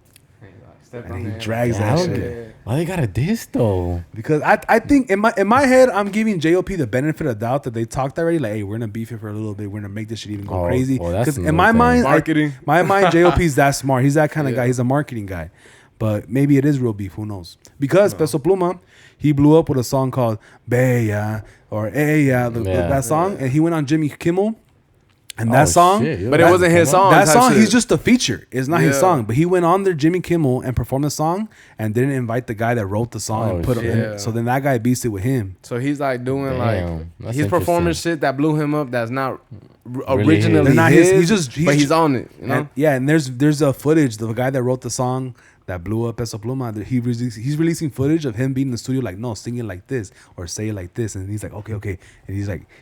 And he drags Yeah, I that don't shit. get- Why they got a diss though? Because I think in my head, I'm giving J.O.P. the benefit of doubt that they talked already. Like, hey, we're going to beef it for a little bit. We're going to make this shit even go Oh, crazy. well, that's Because in another my thing. mind, Marketing. my mind, J.O.P.'s that smart. He's that kind of Yeah. guy. He's a marketing guy. But maybe it is real beef. Who knows? Because Peso Pluma, he blew up with a song called Bella or Ella, that song. And he went on Jimmy Kimmel. And that Oh, song, shit, But it that- wasn't his song. that type song, shit. he's just a feature. It's not his Yeah. song. But he went on there, Jimmy Kimmel, and performed the song and didn't invite the guy that wrote the song Oh, and put it shit. in. So then that guy beasted with him. So he's like doing Damn, like that's he's performing interesting. shit that blew him up. That's not Really originally his. They're not his. his. But he's on it. You know. And, yeah, and there's a footage. The guy that wrote the song that blew up Peso Pluma, he's releasing footage of him being in the studio like, no, sing it like this or say it like this. And he's like, okay. And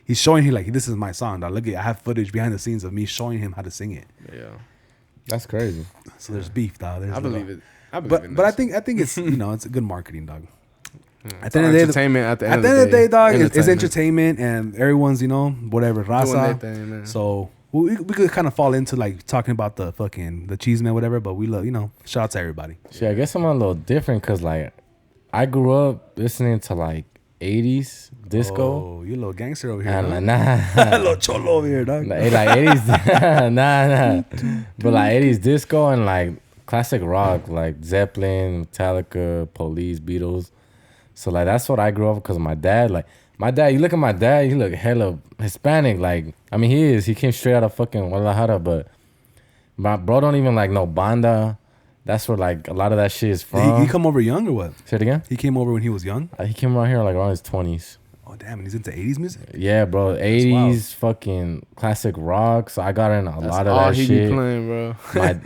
he's showing him like, this is my song. Dog. Look, I have footage behind the scenes of me showing him how to sing it. Yeah, That's crazy. So there's beef, dog. There's I believe it. I believe But in but I this. think it's it's a good marketing, dog. At It's the end of the day, entertainment. At the at end the end of the day, dog, it's entertainment. entertainment and everyone's, whatever, Doing their raza. thing, man. So we could kind of fall into like talking about the cheese man, whatever, but we love, shout out to everybody. See, I guess I'm a little different because like I grew up listening to like 80s disco. Oh, you a little gangster over here. And Huh? like, A little cholo over here, dog. like 80s, nah. But like 80s disco and like classic rock, like Zeppelin, Metallica, Police, Beatles. So like that's what I grew up because of my dad. Like my dad, you look at my dad, he look hella Hispanic. Like I mean, he is. He came straight out of fucking Guadalajara, but my bro don't even like no banda. That's where like a lot of that shit is Did from. he come over young or what? Say it again. He came over when he was young. He came around here like around his 20s. Oh damn, and he's into 80s music. Yeah, bro. 80s fucking classic rock. So I got in a lot of that he shit. be playing, bro.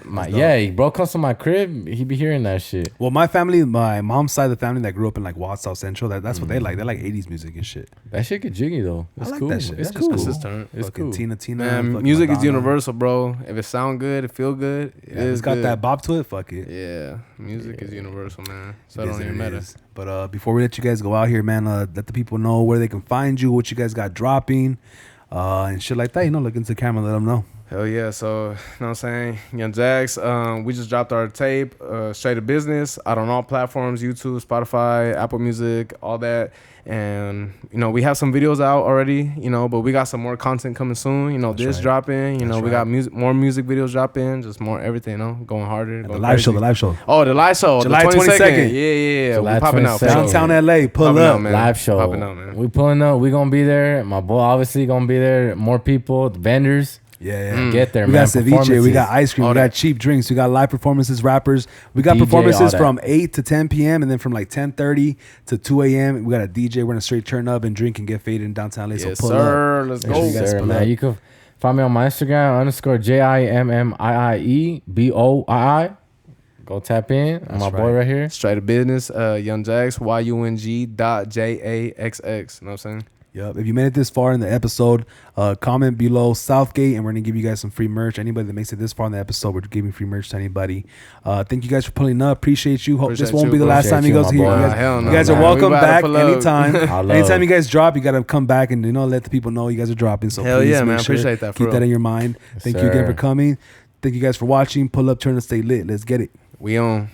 My bro comes to my crib. He be hearing that shit. Well, my family, my mom's side of the family that grew up in like South Central, that's what they like. They like 80s music and shit. That shit get jiggy though. It's I like cool. that shit. It's That's cool. just It's turn. It's Fucking cool. Tina, Man, fucking music is Madonna. universal, bro. If it sound good, it feel good. It's got good. that bop to it. Fuck it. Yeah, music is universal, man. So It it is don't and even it matter. is. But before we let you guys go out here, man, let the people know where they can find you, what you guys got dropping, and shit like that. You know, look into the camera, let them know. Hell yeah. So, you know what I'm saying? Young Jaxx, we just dropped our tape, Straight to Business, out on all platforms, YouTube, Spotify, Apple Music, all that. And, you know, we have some videos out already, you know, but we got some more content coming soon. You know, That's this right. dropping, you know, That's we got right. more music videos dropping, just more everything, you know, going harder. The Going live show, crazy. the live show. Oh, the live show. July the 22nd. Yeah. July We popping out. for 22nd. sure. Downtown LA, pull Popping up. out, man. Live show. Popping out, man. We pulling up. We gonna be there. My boy obviously gonna be there. More people, the vendors. Yeah. Get there, We man. got ceviche, we Performances. got ice cream, All we got that. cheap drinks, we got live performances, rappers. We got DJ, all performances that. from 8 to 10 p.m. and then from like 10:30 to 2 a.m. We got a DJ. We're gonna straight turn up and drink and get faded in downtown LA. Yes, so pull up. sir. Let's Make sure go. you guys Sir, pull man. up. You can find me on my Instagram _JimmieBoii. Go tap in. My boy right here. Straight to Business, Young Jaxx, YUNG.JAXX. You know what I'm saying? Yep. If you made it this far in the episode, comment below Southgate, and we're gonna give you guys some free merch. Anybody that makes it this far in the episode, we're giving free merch to anybody. Thank you guys for pulling up. Appreciate you. Hope this Appreciate won't be you, the bro. last time you Appreciate guys you, here. my You boy. guys, Hell no, you guys are man. welcome We about to back pull up. anytime. I love- Anytime you guys drop, you gotta come back and let the people know you guys are dropping. So Hell please yeah, make man. sure, Appreciate that, for Keep that real. in your mind. Yes, Thank you again sir. for coming. Thank you guys for watching. Pull up, turn, and stay lit. Let's get it. We on.